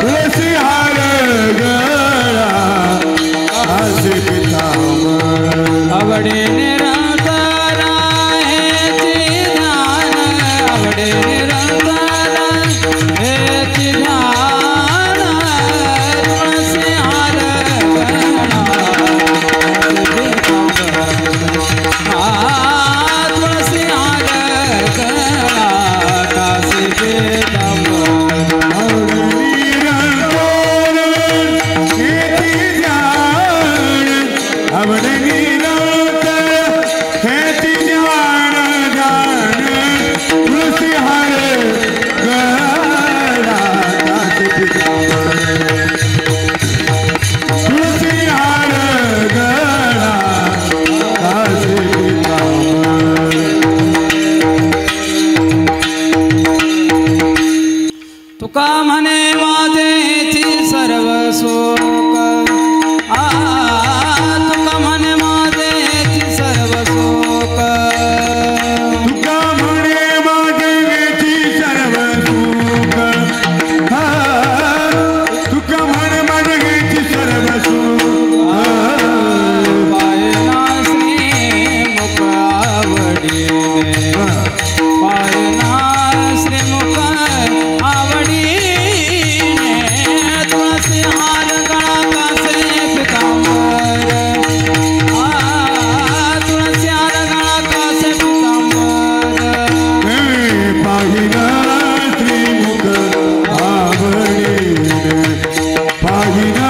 तुलसी हार गळा आवडे निरंतर हेची ध्यान आवडे निरंतर हेची ध्यान तुळसी हार गणा तुळसी हार गणा काशी तुका म्हणे माझेची सर्व सुख तुका म्हणे माझेची सर्व सुख तुका म्हणे माझेची सर्व सुख तुका म्हणे माझेची सर्व सुख पायना श्री मुख आवडीने पायना श्री मुख आवडीने तुळसी हार गळा कासे पितांबर तुळसी हार गळा कासे पितांबर पाहिना श्रीमुख आवडीने पाहिना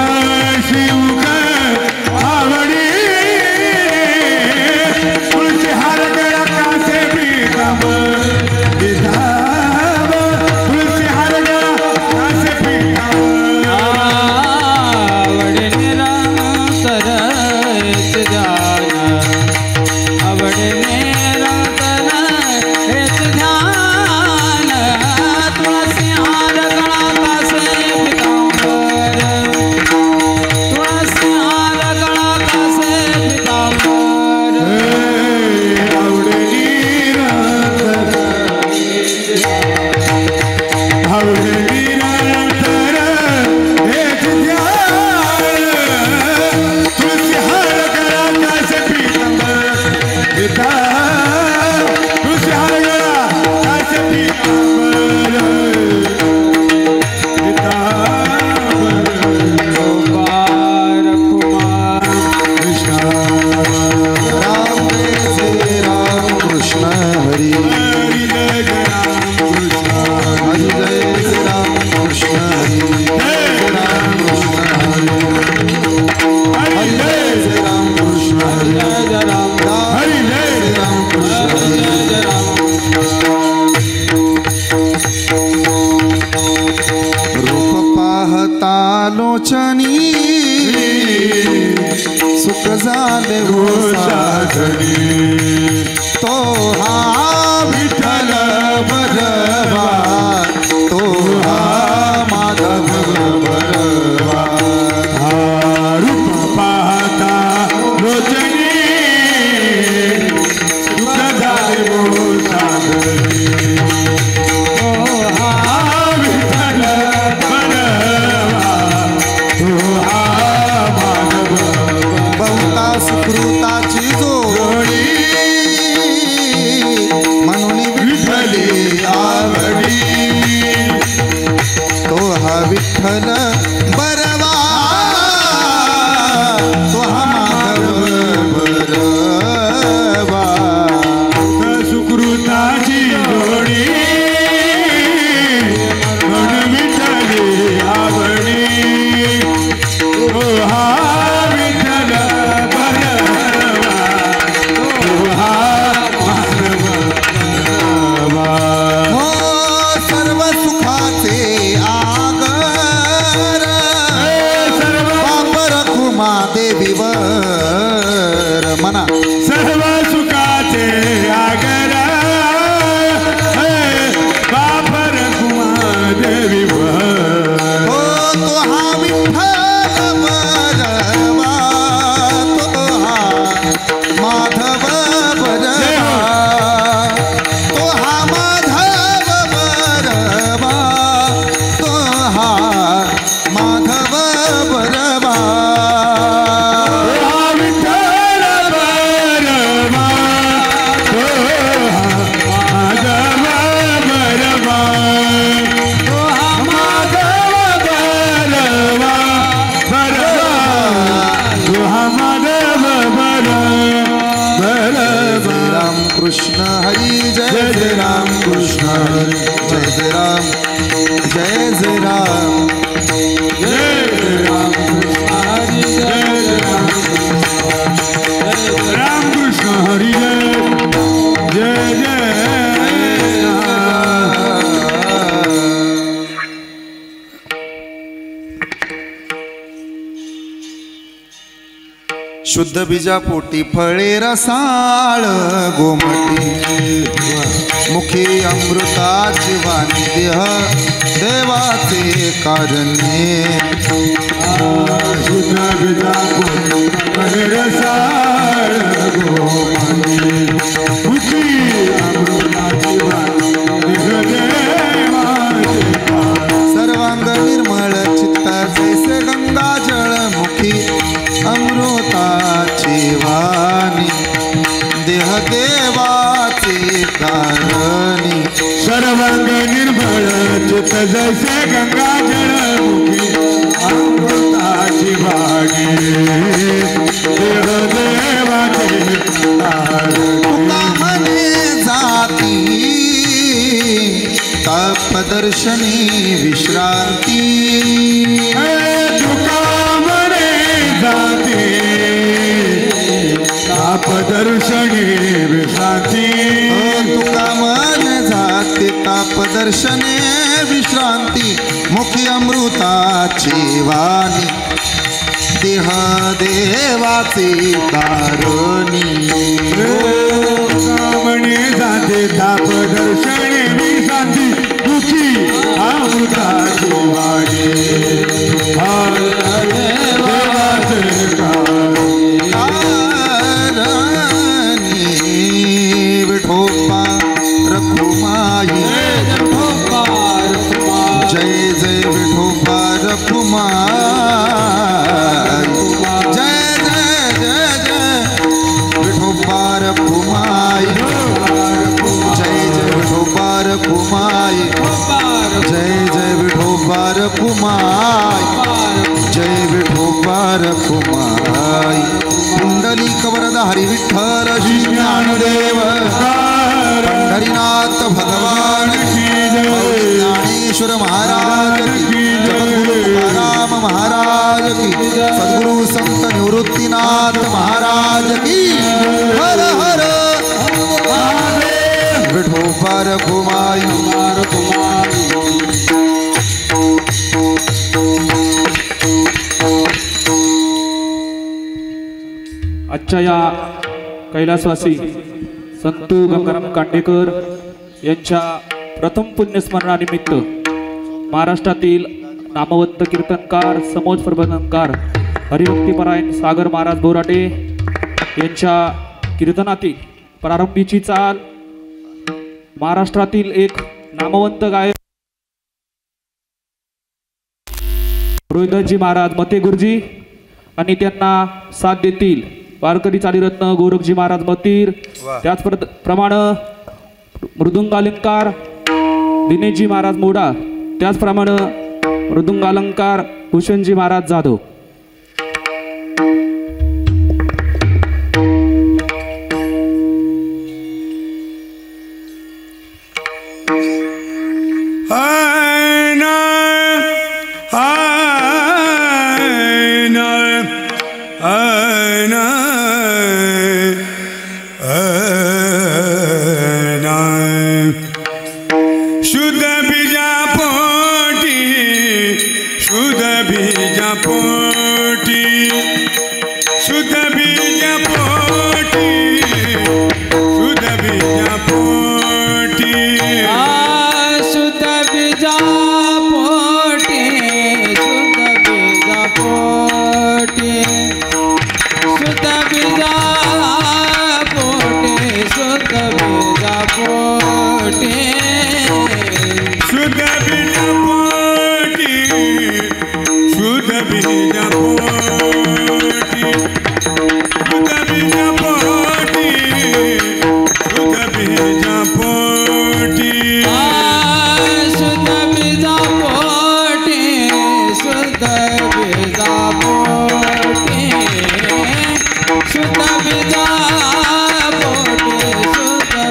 श्रीमुख आवडीने तुळशी हार गळा कासे पितांबर लोचनी सुख झाले हो साधनी तो हा विठ्ठल बरवा तो हा माधव बरवा रूप पाहता लोचनी सुख झाले हो साधनी सुकृताची जोडी म्हणून विठ्ठली आवडी तो हा विठ्ठल बरवा तो हा माधव बरवा सुकृताची जोडी म्हणून विठ्ठली आवडी तो हा देवीवर मना सर्व सुखाचे आगर बापर कुमा देवीवर हो तो हा विठ्ठल बरवा तो हा माधव बरवा तो हा माधव बरवा तो हा माधव बरवा विठ्ठल कृष्ण हरी जय जय राम कृष्ण हरी जय जय राम जय जय राम जय राम कृष्ण हरी जय राम राम कृष्ण हरी जय जय शुद्ध बीजा पोटी फळे रसाळ गोमटी मुखी अमृताची वाणी देह देवाचे कारणे शुद्ध बीजा पोटी रसाळ गोमटी मुखी अमृताची वाणी देवाचे सर्वांग निर्मळ चित्त जैसे गंगाजळ मुखी अमृताची वाणी देह देवाचे कारणी सर्वांग निर्मळ चित्त जैसे गंगाजळ मुखी अमृताची वाणी देह देवाचे कारणी तुका म्हणे जाती तपदर्शनी विश्रांती तुका म्हणे जाते तापदर्शनी विश्रांती तुका म्हणे जाते तापदर्शने विश्रांती मुखी अमृताची वाणी देह देवाचे कारणी तुका म्हणे जाते तापदर्शनी विश्रांती मुखी अमृताची वाणी देवाचे विठोबा रखुमाई जय जय विठोबा रखुमाई जय जय जय जय विठोबा रखुमाई जय जय विठोबा रखुमाई जय जय विठोबा रखुमाई जय विठोबा रखुमाई कुंडली कवरदा हरी विठ्ठल श्री ज्ञानदेव पंढरीनाथ भगवान ज्ञानेश्वर महाराज की जगद्गुरु तुकाराम महाराज की सद्गुरु संत निवृत्तीनाथ महाराज की हर हर विठोबा रखुमाई आजच्या या कैलासवासी संतू गंगाराम कांडेकर यांच्या प्रथम पुण्यस्मरणानिमित्त महाराष्ट्रातील नामवंत कीर्तनकार समोज प्रबंधनकार हरिभक्तीपरायण सागर महाराज बोराटे यांच्या कीर्तनातील प्रारंभीची चाल महाराष्ट्रातील एक नामवंत गायक रोहिदासजी महाराज मते गुरुजी आणि त्यांना साथ देतील वारकरी चालीरत्न गोरखजी महाराज मतीर त्याचप्रमाणे मृदुंगालंकार दिनेशजी महाराज मोडा त्याचप्रमाणे मृदुंगालंकार भूषणजी महाराज जाधव शुद्ध बीजा पोटी शुद्ध बीजा पोटी शुद्ध बीजा पोटी शुद्ध बीजा पोटी शुद्ध बीजा पोटी शुद्ध बीजा पोटी शुद्ध बीजा पोटी शुद्ध बीजा पोटी शुद्ध बीजा पोटी शुद्ध बीजा पोटी शुद्ध बीजा पोटी शुद्ध बीजा पोटी शुद्ध बीजा पोटी शुद्ध बीजा पोटी शुद्ध बीजा पोटी शुद्ध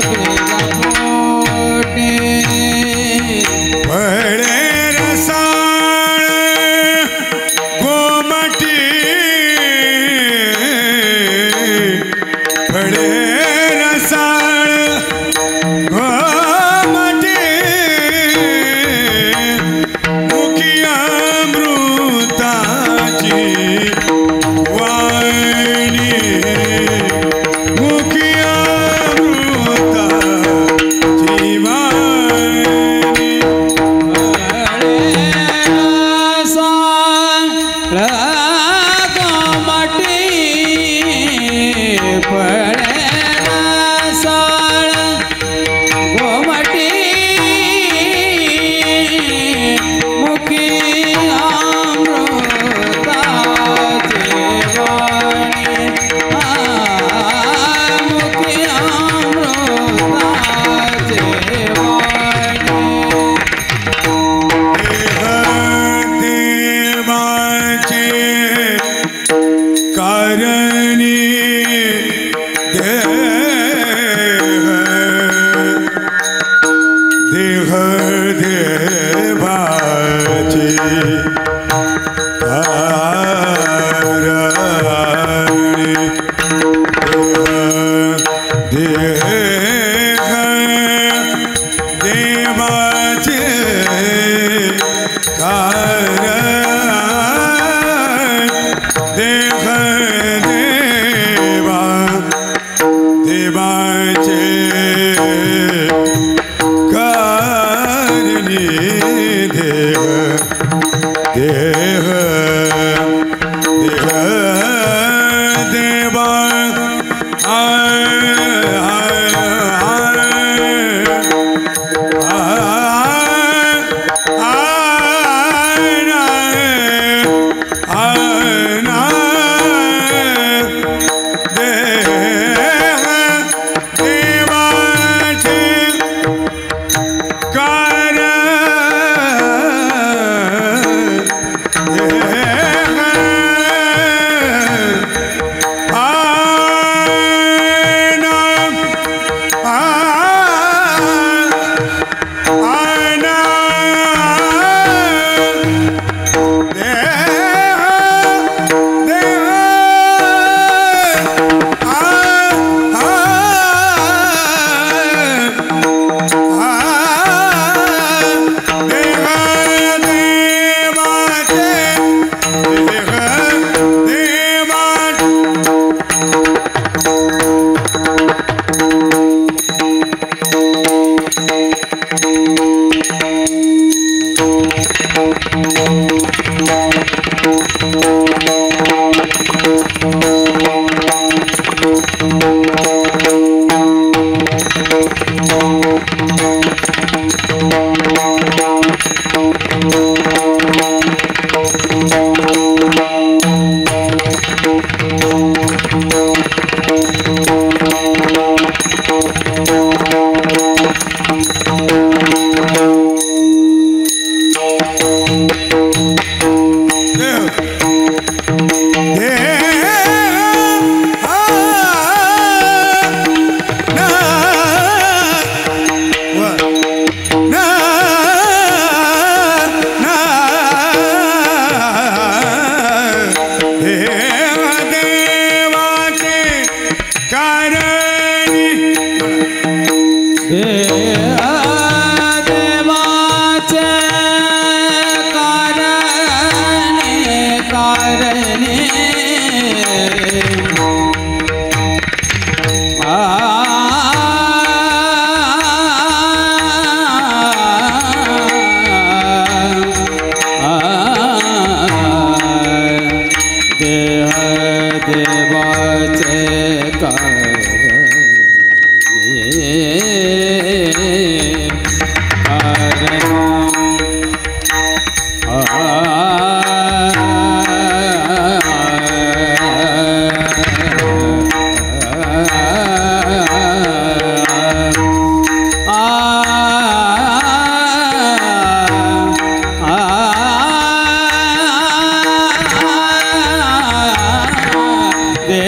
दे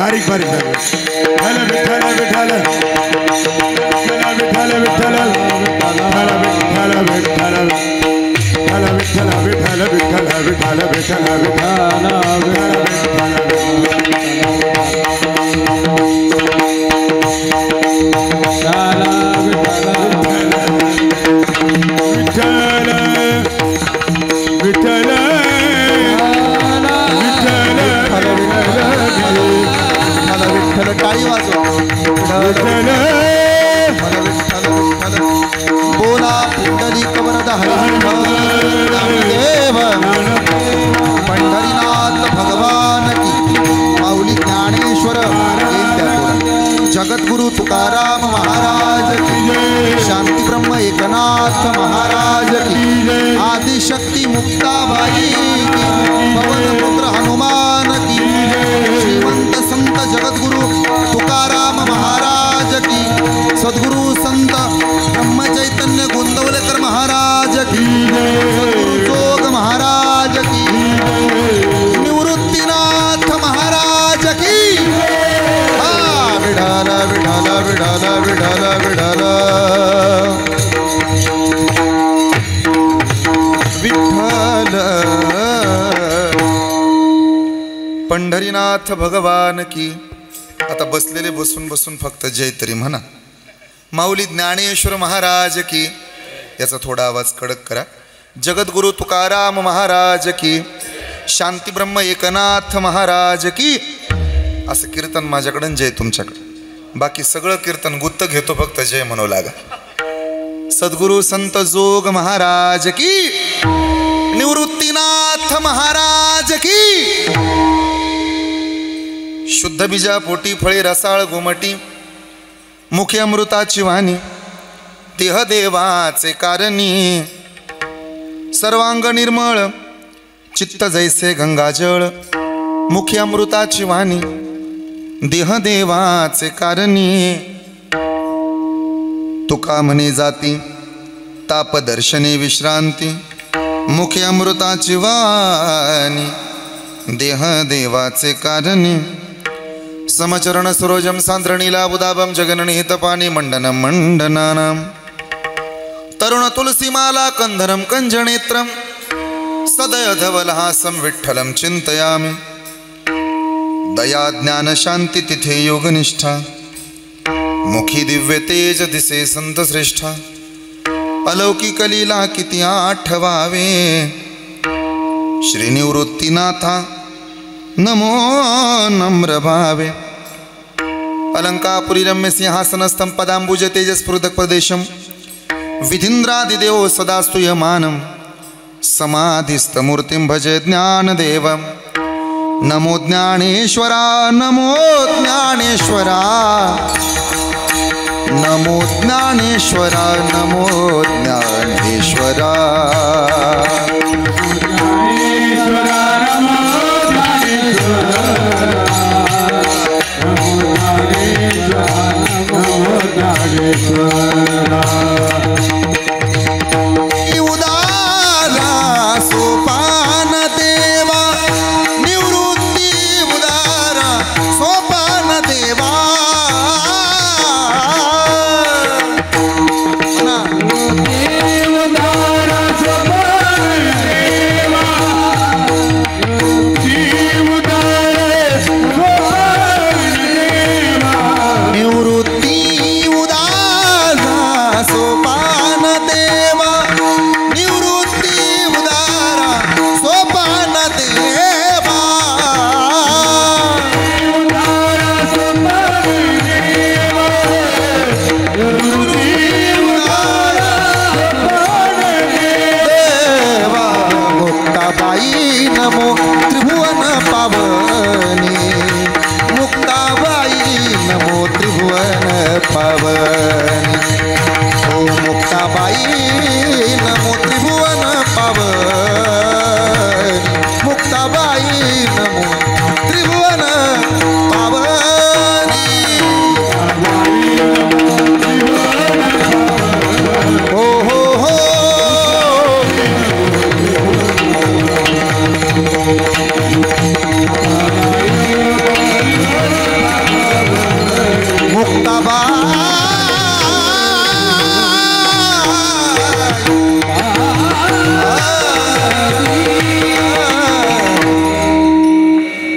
बारीक बारीक विठ्ठल विठ्ठल विठ्ठल विठ्ठल विठ्ठल विठ्ठल विठ्ठल विठ्ठल विठ्ठल विठ्ठल विठ्ठल टाळी वाजवा बोला पुंडलिक वरद हरिदेव पंढरीनाथ भगवान की माऊली ज्ञानेश्वर जगद्गुरु तुकाराम महाराज की शांती ब्रह्म एकनाथ महाराज की आदिशक्ती मुक्ताबाई की पवन पुत्र हनुमान की श्रीमंत संत जगद्गुरु तुकाराम महाराज की सद्गुरु संत ब्रह्म चैतन्य गोंदवलेकर महाराज की सद्गुरु जोग महाराज की निवृत्तीनाथ महाराज की विठाल विठाल विठाल विठाल विठाल विठ्ठल पंढरीनाथ भगवान की. आता बसलेले बसून बसून फक्त जय तरी म्हणा. माऊली ज्ञानेश्वर महाराज की. याचा थोडा आवाज कडक करा. जगद्गुरु तुकाराम महाराज की. शांती ब्रह्म एकनाथ महाराज की. असं कीर्तन माझ्याकडे जय तुमच्याकडे. बाकी सगळं कीर्तन गुत्त घेतो, फक्त जय म्हणू लागा. सद्गुरु संत जोग महाराज की. निवृत्तीनाथ महाराज की. शुद्ध बीजा पोटी फळे रसाळ गोमटी मुखे अमृताची वाणी देह देवाचे कारणी सर्वांग निर्मळ चित्त जैसे गंगाजळ मुखे अमृताची वाणी देह देवाचे कारणी तुका म्हणे जाती ताप दर्शने विश्रांती मुखे अमृताची वाणी देह देवाचे कारणी समचरण सरोजम सांद्रणीला बुदाबम जगननिहितपाणी मंडनम मंडनानाम तरुण तुलसीमाला कंधरम कंजनेत्रम सदय धवलहासम विठ्ठलम चिंतयामि. दया ज्ञान शांती तिथे योगनिष्ठा मुखी दिव्य तेज दिसे संत श्रेष्ठा अलौकिक लीला किती आठवावे श्रीनिवृत्तीनाथा नमो नम्र भावे. अलंकापुरी रम्य सिंहासनस्थं पदांबुज तेजस्फुरदक प्रदेशम विधींद्रादिदेव सदा स्तूयमानं समाधिस्थमूर्तिं भजे ज्ञानदेवं. नमो ज्ञानेश्वरा नमो ज्ञानेश्वरा नमो ज्ञानेश्वरा नमो ज्ञानेश्वरा. उदारा सोपान देवा निवृत्ती उदारा सोपान देवा. निवृत्ती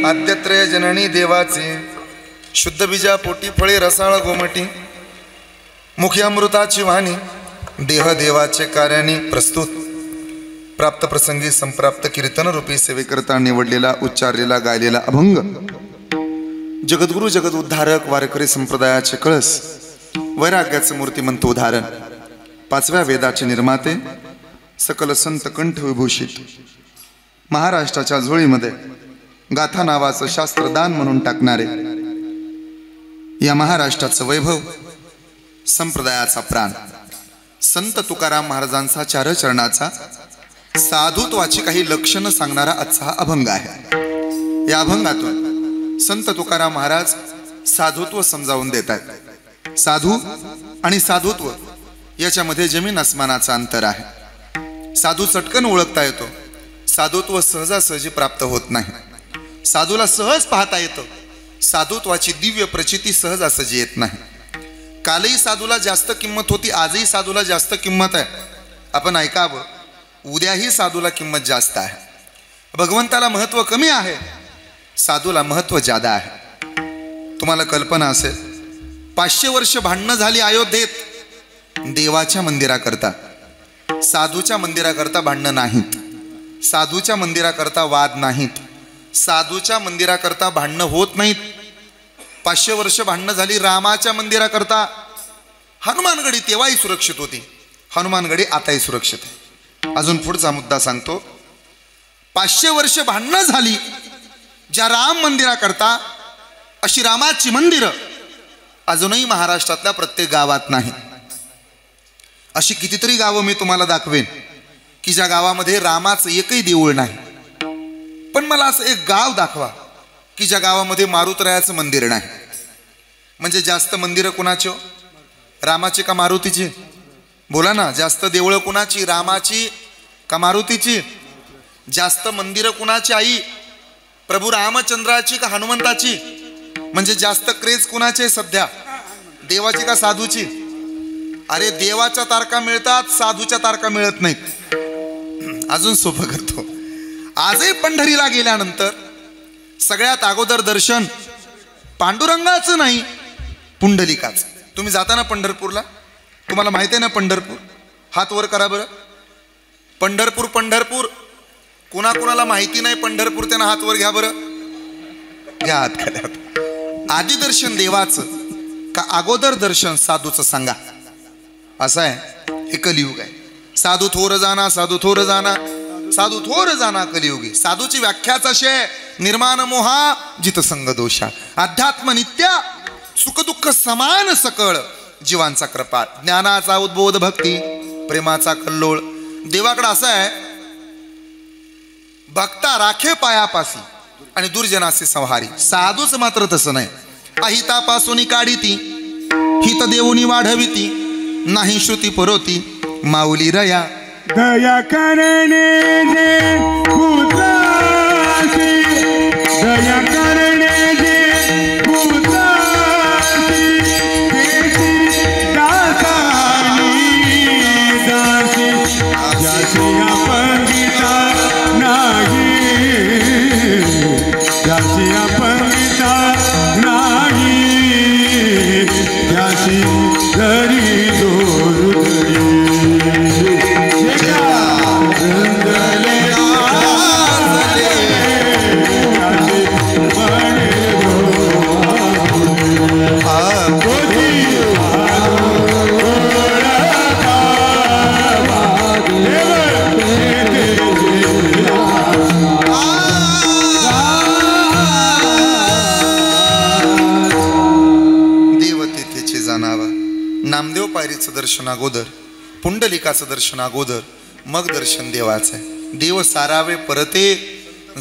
आद्यत्रय जननी देवाचे शुद्ध बीजा पोटी फळे रसाळ गोमटी मुखी अमृताची वाणी देह देवाचे कार्याने प्रस्तुत प्राप्त प्रसंगी संप्राप्त कीर्तन रूपी सेवेकरता निवडलेला उच्चारलेला गायलेला अभंग जगद्गुरु जगद उद्धारक वारकरी संप्रदायाचे कळस वैराग्याचे मूर्तिमंत उदाहरण पाचव्या वेदाचे निर्माते सकल संत कंठ विभूषित महाराष्ट्राच्या झोळीमध्ये गाथा नावाचं शास्त्रदान म्हणून टाकणारे या महाराष्ट्राचं वैभव संप्रदायाचा प्राण संत तुकाराम महाराजांचा चारचरणाचा साधुत्वाची काही लक्षणं सांगणारा आजचा हा अभंग आहे। या अभंगातून संत तुकाराम महाराज साधुत्व समजावून देत आहेत। साधू आणि साधुत्व याच्यामध्ये जमीन आसमानाचा अंतर आहे। साधू चटकन ओळखता येतो, साधुत्व सहजासहजी प्राप्त होत नाही। साधूला सहज पाहता येतं, साधुत्वाची दिव्य प्रचिती सहजासहजी येत नाही। कालही साधूला जास्त किंमत होती, आजही साधूला जास्त किंमत आहे। आपण ऐकावं, उद्याही साधूला किंमत जास्त आहे। भगवंताला महत्व कमी आहे, साधूला महत्व जादा आहे। तुम्हाला कल्पना असेल, 500 वर्ष भांडणं झाली अयोध्येत देवाच्या मंदिराकरता, साधूच्या मंदिराकरता भांडणं नाहीत, साधूच्या मंदिराकरता वाद नाहीत, साधूच्या मंदिराकरता भांडणं होत नाहीत। 500 वर्ष भांडणं झाली रामाच्या मंदिराकरता। हनुमानगडी तेव्हाही सुरक्षित होती, हनुमानगडी आताही सुरक्षित आहे। अजून पुढचा मुद्दा सांगतो, 500 वर्ष भांडणं झाली ज्या राम मंदिराकरता, अशी रामाची मंदिरं अजूनही महाराष्ट्रातल्या प्रत्येक गावात नाही। अशी कितीतरी गावं मी तुम्हाला दाखवेन की ज्या गावामध्ये रामाचं एकही देऊळ नाही, पण मला असं एक गाव दाखवा की ज्या गावामध्ये मारुतरायाचं मंदिर नाही। म्हणजे जास्त मंदिरं कुणाची, रामाची का मारुतीची? बोला ना, जास्त देवळं कुणाची, रामाची का मारुतीची? जास्त मंदिरं कुणाची आई, प्रभू रामचंद्राची का हनुमंताची? म्हणजे जास्त क्रेज कुणाचे सध्या, देवाची का साधूची? अरे देवाच्या तारका मिळतात, साधूच्या तारका मिळत नाहीत। अजून सोपं करतो, आजही पंढरीला गेल्यानंतर सगळ्यात अगोदर दर्शन पांडुरंगाचं नाही, पुंडलिकाचं। तुम्ही जाता ना पंढरपूरला, तुम्हाला माहिती आहे ना पंढरपूर? हात वर करा बरं। पंढरपूर, पंढरपूर कुणाकुणाला माहिती नाही पंढरपूर, त्यांना हात वर घ्या बरं, घ्या हात खाली। आधी दर्शन देवाचं का अगोदर दर्शन साधूचं सांगा? असं आहे, हे कलियुग आहे। साधू थोर जाना, साधू थोर जाना, साधू थोर जाना कलियुगी। साधूची व्याख्याच अशी आहे, निर्माण मोहा जित संग दोषा, अध्यात्म नित्य सुख दुःख समान सकळ, जीवांचा कृपा, ज्ञानाचा उद्बोध भक्ती, प्रेमाचा कल्लोळ। देवाकडे असं आहे, भक्ता राखे पायापासी आणि दुर्जनासी संहारी। साधूच मात्र तसं नाही, अहितापासून काढिती, हित देऊनी वाढविती, नाही श्रुती पुरवती, माऊली रया दया करणे जे भूतासी, दया करणे जे भूतासी, देशी दासानी दासी, ज्याची आपण गीता नाही, ज्याची आपण गीता नाही, ज्याची घरी जोर धरी। नामदेव पायरीचं दर्शन अगोदर, पुंडलिकाचं दर्शन अगोदर, मग दर्शन देवाचं आहे। देव सारावे परते,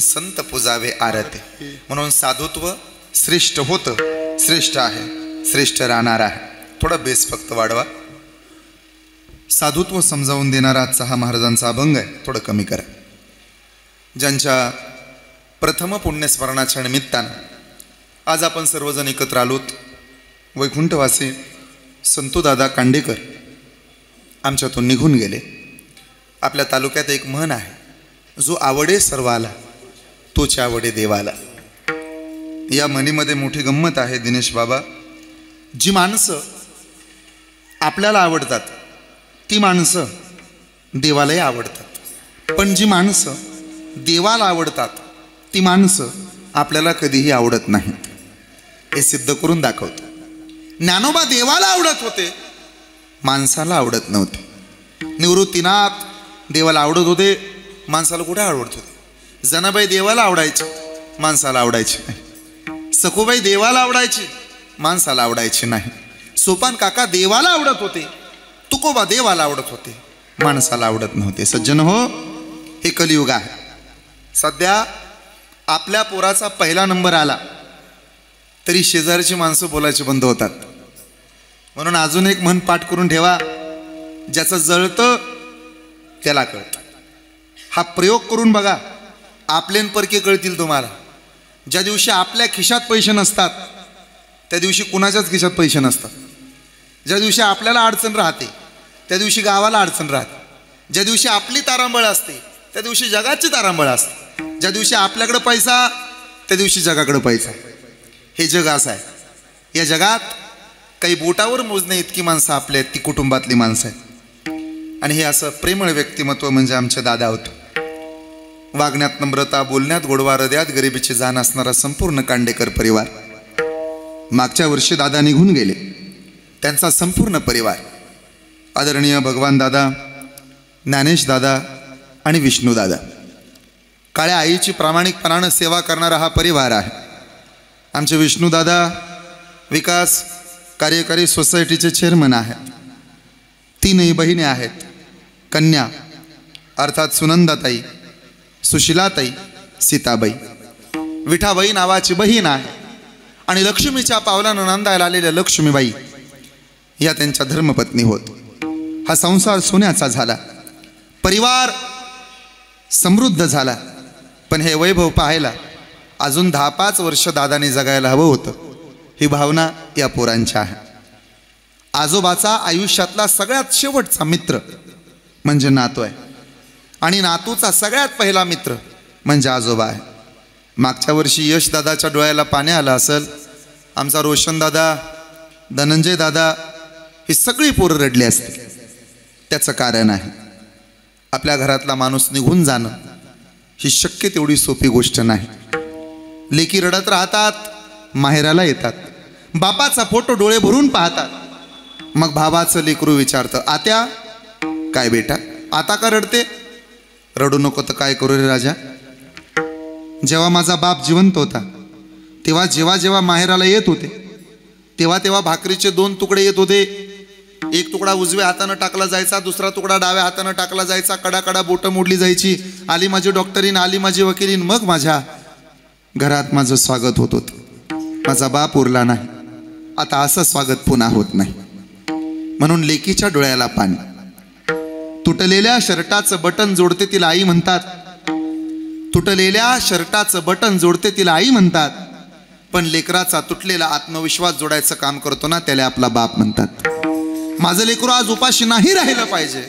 संत पुजावे आरते। म्हणून साधुत्व श्रेष्ठ होतं, श्रेष्ठ आहे, श्रेष्ठ राहणार आहे। थोडा बेस फक्त वाढवा। साधुत्व समजावून देणारा आजचा हा महाराजांचा अभंग आहे, थोडं कमी करा। ज्यांच्या प्रथम पुण्यस्मरणाच्या निमित्तानं आज आपण सर्वजण एकत्र आलोत, वैकुंठवासी संतूदादा कांडेकर आमच्यातून निघून गेले. आपल्या तालुक्यात एक म्हण आहे, जो आवडे सर्वाला तोच आवडे देवाला. या म्हणीमध्ये मोठी गंमत आहे दिनेश बाबा. जी माणसं आपल्याला आवडतात ती माणसं देवालाही आवडतात, पण जी माणसं देवाला आवडतात ती माणसं आपल्याला कधीही आवडत नाहीत. हे सिद्ध करून दाखवतो. ज्ञानोबा देवाला आवडत होते, माणसाला आवडत नव्हते. निवृत्तीनाथ देवाला आवडत होते, माणसाला कुठे आवडत होते. जनाबाई देवाला आवडायची, माणसाला आवडायची नाही. सखूबाई देवाला आवडायची, माणसाला आवडायची नाही. सोपान काका देवाला आवडत होते, तुकोबा देवाला आवडत होते, माणसाला आवडत नव्हते. सज्जन हो, हे कलियुग आहे. सध्या आपल्या पोराचा पहिला नंबर आला तरी शेजारची माणसं बोलायचे बंद होतात. म्हणून अजून एक म्हण पाठ करून ठेवा, ज्याचं जळतं त्याला कळतं. हा प्रयोग करून बघा, आपलेन परके कळतील तुम्हाला. ज्या दिवशी आपल्या खिशात पैसे नसतात त्या दिवशी कुणाच्याच खिशात पैसे नसतात. ज्या दिवशी आपल्याला अडचण राहते त्या दिवशी गावाला अडचण राहते. ज्या दिवशी आपली तारांबळ असते त्या दिवशी जगाची तारांबळ असते. ज्या दिवशी आपल्याकडे पैसा त्या दिवशी जगाकडे पैसा. हे जग असं आहे. या जगात काही बोटावर मोजणे इतकी माणसं आपली आहेत, ती कुटुंबातली माणसं आहेत. आणि हे असं प्रेमळ व्यक्तिमत्व म्हणजे आमचे दादा होते. वागण्यात नम्रता, बोलण्यात गोडवा, हृदयात गरिबीची जाण असणारा संपूर्ण कांडेकर परिवार. मागच्या वर्षी दादा निघून गेले. त्यांचा संपूर्ण परिवार आदरणीय भगवान दादा, ज्ञानेश दादा आणि विष्णू दादा, काळ्या आईची प्रामाणिकपणानं सेवा करणारा हा परिवार आहे. आमचे विष्णू दादा विकास कार्यकारी सोसायटीचे चेअरमन आहेत. 3 बहिणी आहेत. कन्या अर्थात सुनंदाताई, सुशिलाताई, सीताबाई. विठाबाई नावाची बहीण आहे. आणि लक्ष्मीच्या पावलानं नांदायला आलेल्या लक्ष्मीबाई या त्यांच्या धर्मपत्नी होत. हा संसार सोन्याचा झाला, परिवार समृद्ध झाला. पण हे वैभव पाहायला अजून 10-5 वर्ष दादाने जगायला हवं होतं. ही भावना या पोरांची आहे. आजोबाचा आयुष्यातला सगळ्यात शेवटचा मित्र म्हणजे नातू आहे, आणि नातूचा सगळ्यात पहिला मित्र म्हणजे आजोबा आहे. मागच्या वर्षी यश दादाच्या डोळ्याला पाणी आलं असेल. आमचा रोशन दादा, धनंजय दादा, ही सगळी पोरं रडली असते. त्याचं कारण आहे, आपल्या घरातला माणूस निघून जाणं ही शक्य तेवढी सोपी गोष्ट नाही. लेकी रडत राहतात, माहेराला येतात, बापाचा फोटो डोळे भरून पाहतात. मग भावाचं लेकरू विचारतं, आत्या काय बेटा आता का रडते? रडू नको तर काय करू रे राजा. जेव्हा माझा बाप जिवंत होता तेव्हा जेव्हा माहेराला येत होते तेव्हा भाकरीचे 2 तुकडे येत होते. एक तुकडा उजव्या हातानं टाकला जायचा, दुसरा तुकडा डाव्या हातानं टाकला जायचा. कडा बोटं मोडली जायची. आली माझी डॉक्टरीन, आली माझी वकिलीन. मग माझ्या घरात माझं स्वागत होत होतं. माझा बाप उरला नाही, आता असं स्वागत पुन्हा होत नाही. म्हणून लेकीच्या डोळ्याला पाणी. तुटलेल्या शर्टाचं बटन जोडते तिला आई म्हणतात. तुटलेल्या शर्टाचं बटन जोडते तिला आई म्हणतात. पण लेकराचा तुटलेला आत्मविश्वास जोडायचं काम करतो ना, त्याला आपला बाप म्हणतात. माझं लेकरू आज उपाशी नाही राहिलं पाहिजे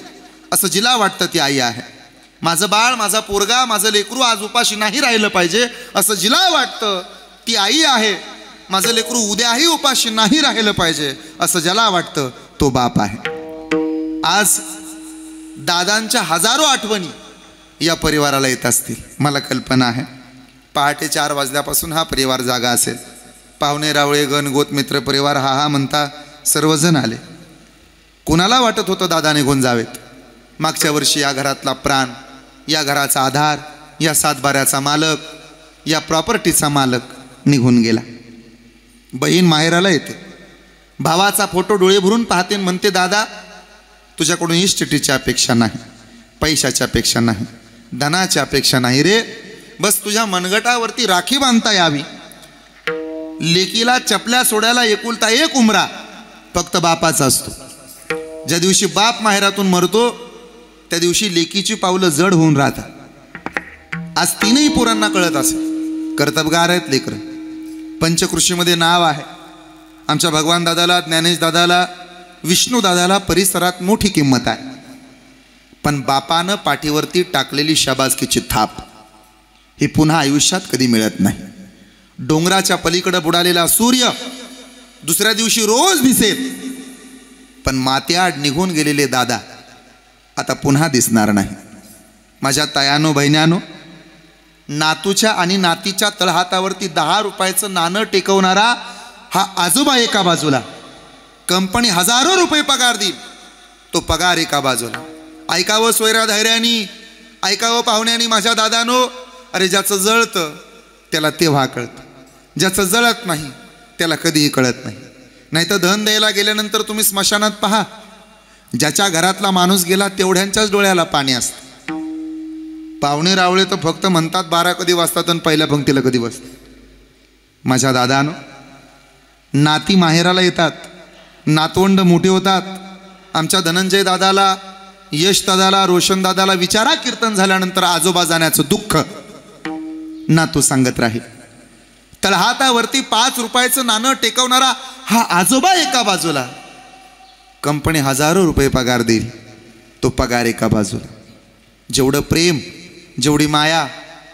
असं जिला वाटतं ती आई आहे. माझं बाळ, माझा पोरगा, माझं लेकरू आज उपाशी नाही राहिलं पाहिजे असं जिला वाटतं ती आई आहे. माझं लेकरू उद्याही उपाशी नाही राहिलं पाहिजे असं ज्याला वाटतं तो बाप आहे. आज दादांच्या हजारो आठवणी या परिवाराला येत असतील. मला कल्पना आहे पहाटे 4 वाजल्यापासून हा परिवार जागा असेल. पाहुणे रावळे गण गोत मित्र परिवार हा म्हणता सर्वजण आले. कुणाला वाटत होतं दादा निघून जावेत. मागच्या वर्षी या घरातला प्राण, या घराचा आधार, या 7 बाऱ्याचा मालक, या प्रॉपर्टीचा मालक निघून गेला. बहीण माहेराला येते, भावाचा फोटो डोळे भरून पाहते, म्हणते दादा तुझ्याकडून इस्टेटीची अपेक्षा नाही, पैशाची अपेक्षा नाही, धनाची अपेक्षा नाही रे. बस तुझ्या मनगटावरती राखी बांधता यावी. लेकीला चपल्या सोडायला एकुलता एक उमरा फक्त बापाचा असतो. ज्या दिवशी बाप माहेरातून मरतो त्या दिवशी लेकीची पावलं जड होऊन राहतात. आज 3ही पोरांना कळत असेल. कर्तबगार आहेत लेकरं. पंचकृषीमध्ये नाव आहे. आमच्या भगवान दादाला, ज्ञानेश दादाला, विष्णूदादाला परिसरात मोठी किंमत आहे, पण बापानं पाठीवरती टाकलेली शाबासकीची थाप ही पुन्हा आयुष्यात कधी मिळत नाही. डोंगराच्या पलीकडे बुडालेला सूर्य दुसऱ्या दिवशी रोज दिसेल, पण मात्याआड निघून गेलेले दादा आता पुन्हा दिसणार नाही. माझ्या तायानो बहिण्यानो, नातूच्या आणि नातीच्या तळहातावरती 10 रुपयाचं नाणं टेकवणारा हा आजोबा एका बाजूला, कंपनी हजारो रुपये पगार देईल, तो पगार एका बाजूला. ऐकावं सोयरा धैर्यानी, ऐकावं पाहुण्यानी माझ्या दादानो. अरे ज्याचं जळतं त्याला तेव्हा कळतं, ज्याचं जळत नाही त्याला कधीही कळत नाही. नाही तर धन द्यायला गेल्यानंतर तुम्ही स्मशानात पहा, ज्याच्या घरातला माणूस गेला तेवढ्यांच्याच डोळ्याला पाणी असतं. पाहुणे रावळे तर फक्त म्हणतात 12 कधी वाजतात आणि पहिल्या पंक्तीला कधी बसतात. माझ्या दादानो, नाती माहेराला येतात, नातवंड मोठे होतात. आमच्या धनंजय दादाला, यश दादाला, रोशन दादाला विचारा कीर्तन झाल्यानंतर आजोबा जाण्याचं दुःख नातू सांगत राहील. तळहातावरती 5 रुपयाचं नाणं टेकवणारा हा आजोबा एका बाजूला, कंपनी हजारो रुपये पगार देईल, तो पगार एका बाजूला. जेवढं प्रेम, जेवढी माया,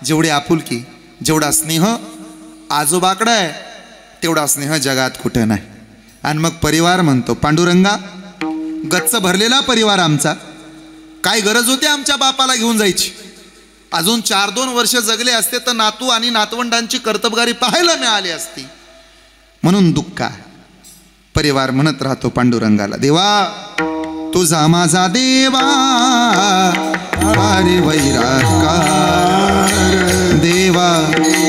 जेवढी आपुलकी, जेवढा स्नेह आजोबाकडं आहे, तेवढा स्नेह जगात कुठं नाही. आणि मग परिवार म्हणतो, पांडुरंगा गच्च भरलेला परिवार आमचा, काय गरज होती आमच्या बापाला घेऊन जायची. अजून 4-2 वर्ष जगले असते तर नातू आणि नातवंडांची कर्तबगारी पाहायला मिळाली असती. म्हणून दुःख आहे. परिवार म्हणत राहतो पांडुरंगाला, देवा तुझा माझा देवा वारे वैराकार, देवा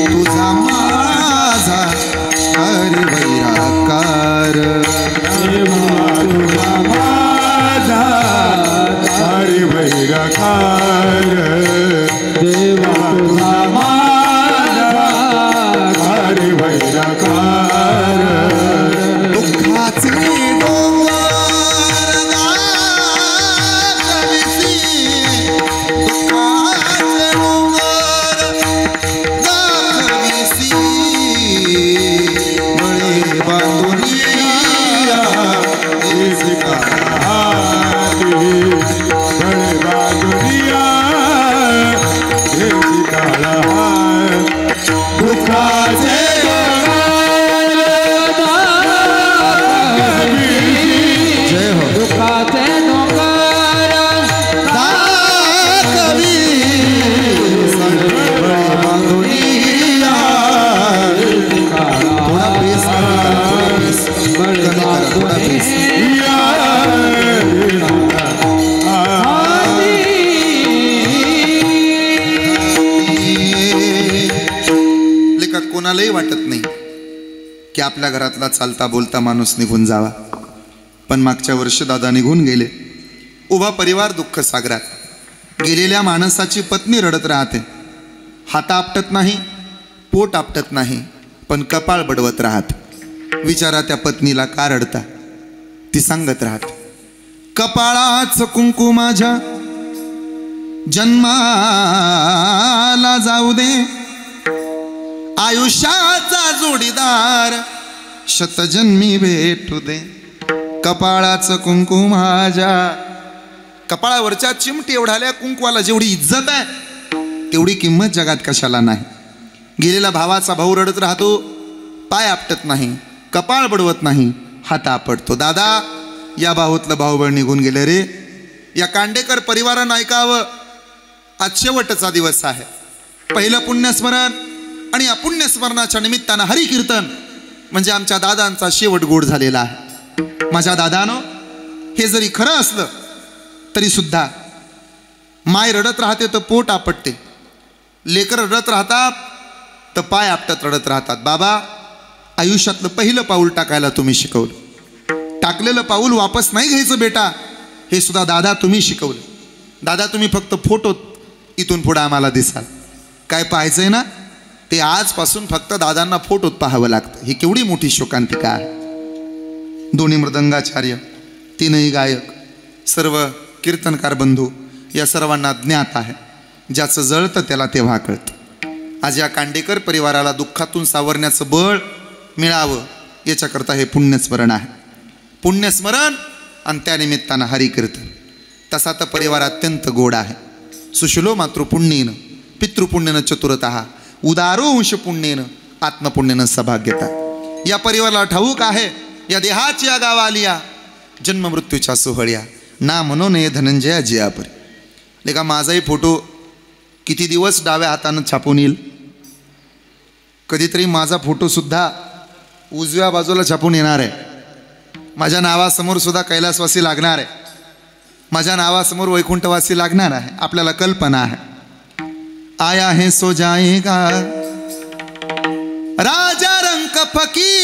तुझा माझा हरी वैराकार, तुझा माझा हरी वैराकार, देवा तुझा माझा हरी वैराकार. दुःखाचे डोंगर गाविसी, दुःखाचे डोंगर गाविसी, बळे बांधुनिया इसका हाथी बड़े बादुनिया इसका हाथ दुखाचे जय हो. दुःखाचे डोंगर कवी बांधुनिया. थोडा पेस कमी करा, थोडा पेस कमी करा, थोडा पेस. लेका कोणालाही वाटत नाही की आपल्या घरातला चालता बोलता माणूस निघून जावा, पण मागच्या वर्षी दादा निघून गेले. उभा परिवार दुःख सागरात. गेलेल्या माणसाची पत्नी रडत राहते, हात आपटत नाही, पोट आपटत नाही, पण कपाळ बडवत राहत. विचारा त्या पत्नीला का रडता, ती सांगत राहत, कपाळाच कुंकू माझ्या जन्माला जाऊ दे, आयुष्याचा जोडीदार शतजन्मी भेटू दे. कपाळाचं कुंकू माझ्या, कपाळावरच्या चिमटी एवढाल्या कुंकवाला जेवढी इज्जत आहे तेवढी किंमत जगात कशाला नाही. गेलेला भावाचा भाऊ रडत राहतो, पाय आपटत नाही, कपाळ बडवत नाही, हात आपटतो. दादा या भाऊतलं भाऊबळ निघून गेले रे. या कांडेकर परिवारानं ऐकावं, आज शेवटचा दिवस आहे. पहिलं पुण्यस्मरण आणि या पुण्यस्मरणाच्या निमित्तानं हरिकीर्तन म्हणजे आमच्या दादांचा शेवट गोड झालेला आहे. माझ्या दादानो, हे जरी खरं असलं तरी सुद्धा माय रडत राहते तर पोट आपटते, लेकर रडत राहतात तर पाय आपटत रडत राहतात. बाबा आयुष्यातलं पहिलं पाऊल टाकायला तुम्ही शिकवलं, टाकलेलं पाऊल वापस नाही घ्यायचं बेटा, हे सुद्धा दादा तुम्ही शिकवलं. दादा तुम्ही फक्त फोटोत इथून पुढे आम्हाला दिसाल. काय पाहायचंय ना ते आजपासून फक्त दादांना फोटोत पाहावं लागतं. ही केवढी मोठी शोकांतिका आहे. दोन्ही मृदंगाचार्य, तीनही गायक, सर्व कीर्तनकार बंधू या सर्वांना ज्ञात आहे, ज्याचं जळतं त्याला तेव्हा कळतं. आज या कांडेकर परिवाराला दुःखातून सावरण्याचं बळ मिळावं याच्याकरता हे पुण्यस्मरण आहे. पुण्यस्मरण आणि त्यानिमित्तानं हरिकीर्तन. तसा तर परिवार अत्यंत गोड आहे. सुशलो मातृपुण्येनं पितृपुण्येनं चतुरतः उदारो अंश पुण्येनं आत्मपुण्येनं सभाग्यता. या परिवाराला ठाऊक आहे या देहाची या गावालिया जन्म मृत्यूच्या सोहळ्या ना म्हणून ये धनंजया जियापरी. लेका माझाही फोटो किती दिवस डाव्या हातानं छापून येईल. कधीतरी माझा फोटोसुद्धा उजव्या बाजूला छापून येणार आहे. माझ्या नावासमोर सुद्धा कैलासवासी लागणार आहे. माझ्या नावासमोर वैकुंठवासी लागणार आहे. आपल्याला कल्पना आहे. आया है सो जाएगा राजा रंग फकीर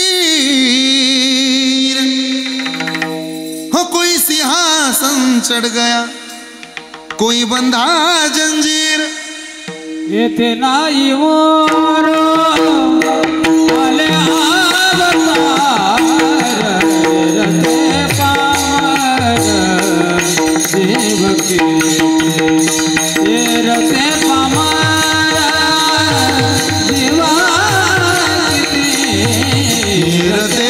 हो कोई सिंहासन चढ़ गया कोई बंधा जंजीर. येथे नाही मोर आले अवतार रते पामर देवकी ये रते पामर देवाकी रते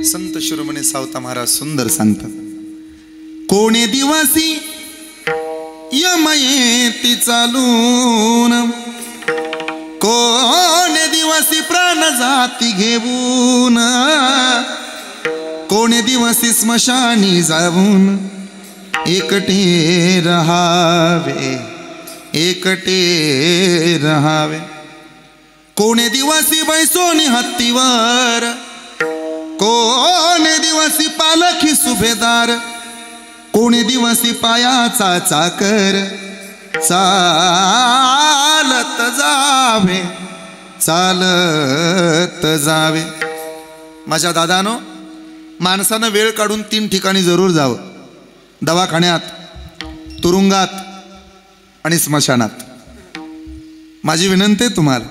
संत शिरोमणी सावता महाराज सुंदर सांगतात. कोणे दिवसी यमयेती चालून कोणे दिवसी प्राण जाती घेऊन कोणे दिवसी स्मशानी जाऊन एकटे रहावे एकटे रहावे. कोणे दिवसी बैसोनी हत्तीवर कोणे दिवसी पालखी सुभेदार कोणे दिवसी पायाचा चाकर चालत जावे चालत जावे. माझ्या दादानो माणसानं वेळ काढून 3 ठिकाणी जरूर जावं. दवाखान्यात, तुरुंगात आणि स्मशानात. माझी विनंती आहे तुम्हाला,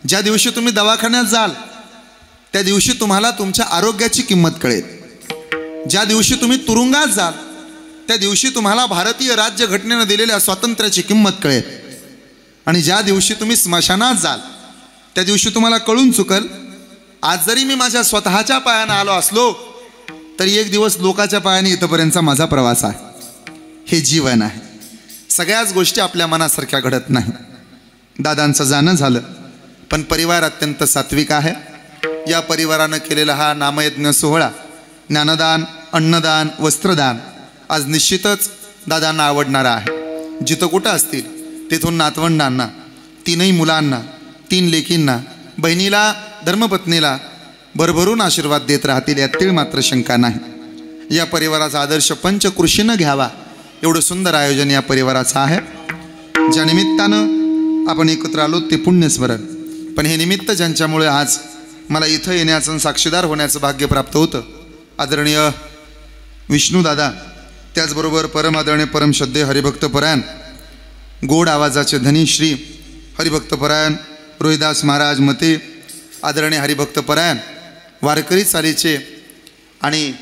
ज्या दिवशी तुम्ही दवाखान्यात जाल त्या दिवशी तुम्हाला तुमच्या आरोग्याची किंमत कळेल. ज्या दिवशी तुम्ही तुरुंगात जाल त्या दिवशी तुम्हाला भारतीय राज्यघटनेनं दिलेल्या स्वातंत्र्याची किंमत कळेल. आणि ज्या दिवशी तुम्ही स्मशानात जाल त्या दिवशी तुम्हाला कळून चुकल, आज जरी मी माझ्या स्वतःच्या पायानं आलो असलो तरी एक दिवस लोकाच्या पायाने इथपर्यंतचा माझा प्रवास आहे. हे जीवन आहे. सगळ्याच गोष्टी आपल्या मनासारख्या घडत नाही. दादांचं जाणं झालं पण परिवार अत्यंत सात्विक आहे. या परिवारानं केलेला हा नामयज्ञ सोहळा, ज्ञानदान, अन्नदान, वस्त्रदान आज निश्चितच दादांना आवडणारा आहे. जिथं कुठं असतील तिथून नातवंडांना, 3 मुलांना, 3 लेकींना, बहिणीला, धर्मपत्नीला भरभरून आशीर्वाद देत राहतील यात तीळ मात्र शंका नाही. या परिवाराचा आदर्श पंचकृषीनं घ्यावा एवढं सुंदर आयोजन या परिवाराचं आहे. ज्या निमित्तानं आपण एकत्र आलो ते पुण्यस्मरण. पण हे निमित्त ज्यांच्यामुळे आज मला इथं येण्याचं साक्षीदार होण्याचं भाग्य प्राप्त होतं, आदरणीय विष्णूदादा, त्याचबरोबर परम आदरणीय परमश्रद्धेय हरिभक्तपरायण गोड आवाजाचे धनी श्री हरिभक्तपरायण रोहिदास महाराज मते, आदरणीय हरिभक्तपरायण वारकरी चालीचे आणि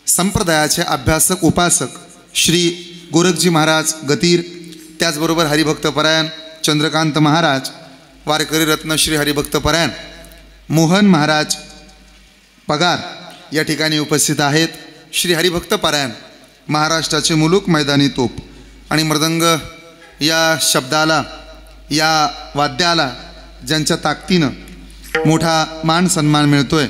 संप्रदायाचे अभ्यासक उपासक श्री गोरखजी महाराज गतीर, त्याचबरोबर हरिभक्तपरायण चंद्रकांत महाराज, वारकरी रत्न श्री हरिभक्तपरायण मोहन महाराज पगार या ठिकाणी उपस्थित आहेत. श्री हरिभक्तपरायण महाराष्ट्राचे मुलूक मैदानी तोप आणि मृदंग या शब्दाला, या वाद्याला ज्यांच्या ताकदीनं मोठा मान सन्मान मिळतोय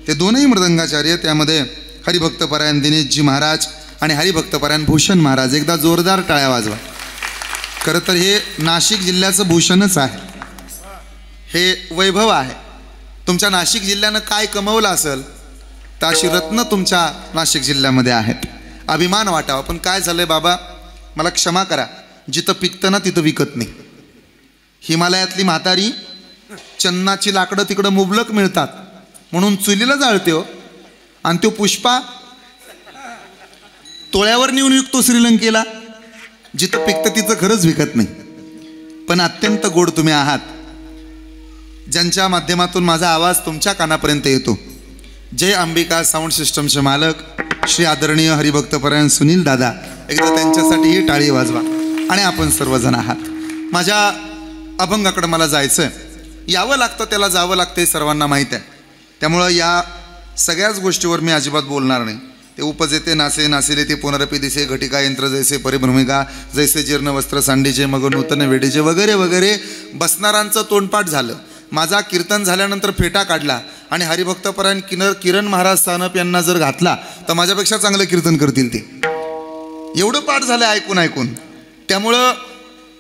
ते 2ही मृदंगाचार्य, त्यामध्ये हरिभक्तपरायण दिनेशजी महाराज आणि हरिभक्तपरायण भूषण महाराज. एकदा जोरदार टाळ्या वाजवा. खरं तर हे नाशिक जिल्ह्याचं भूषणच आहे, हे वैभव आहे. तुमच्या नाशिक जिल्ह्यानं काय कमवलं असेल तर अशी रत्न तुमच्या नाशिक जिल्ह्यामध्ये आहेत. अभिमान वाटावा. पण काय झालंय बाबा, मला क्षमा करा, जिथं पिकतं ना तिथं विकत नाही. हिमालयातली म्हातारी चन्नाची लाकडं तिकडं मुबलक मिळतात म्हणून चुलीला जाळते हो. आणि तो पुष्पा तोळ्यावर नेऊन विकतो श्रीलंकेला. जिथं पिकतं तिथं खरंच विकत नाही. पण अत्यंत गोड तुम्ही आहात, ज्यांच्या माध्यमातून माझा आवाज तुमच्या कानापर्यंत येतो. जय अंबिका साऊंड सिस्टमचे मालक श्री आदरणीय हरिभक्तपरायण सुनील दादा, एकदा त्यांच्यासाठीही टाळी वाजवा. आणि आपण सर्वजण आहात. माझ्या अभंगाकडे मला जायचं, यावं लागतं त्याला जावं लागतं हे सर्वांना माहीत आहे. त्यामुळं या सगळ्याच गोष्टीवर मी अजिबात बोलणार नाही. ते उपजेते नासे नासिले ते पुनरपी दिसे, घटिका यंत्र जैसे परिभ्रमिका, जैसे जीर्ण वस्त्र सांडीचे मग नूतन वेडीचे वगैरे वगैरे बसणारांचं तोंडपाठ झालं. माझा कीर्तन झाल्यानंतर फेटा काढला आणि हरिभक्तपरायण किरण महाराज सानप यांना जर घातला तर माझ्यापेक्षा चांगलं कीर्तन करतील ते. एवढं पाठ झालं ऐकून ऐकून. त्यामुळं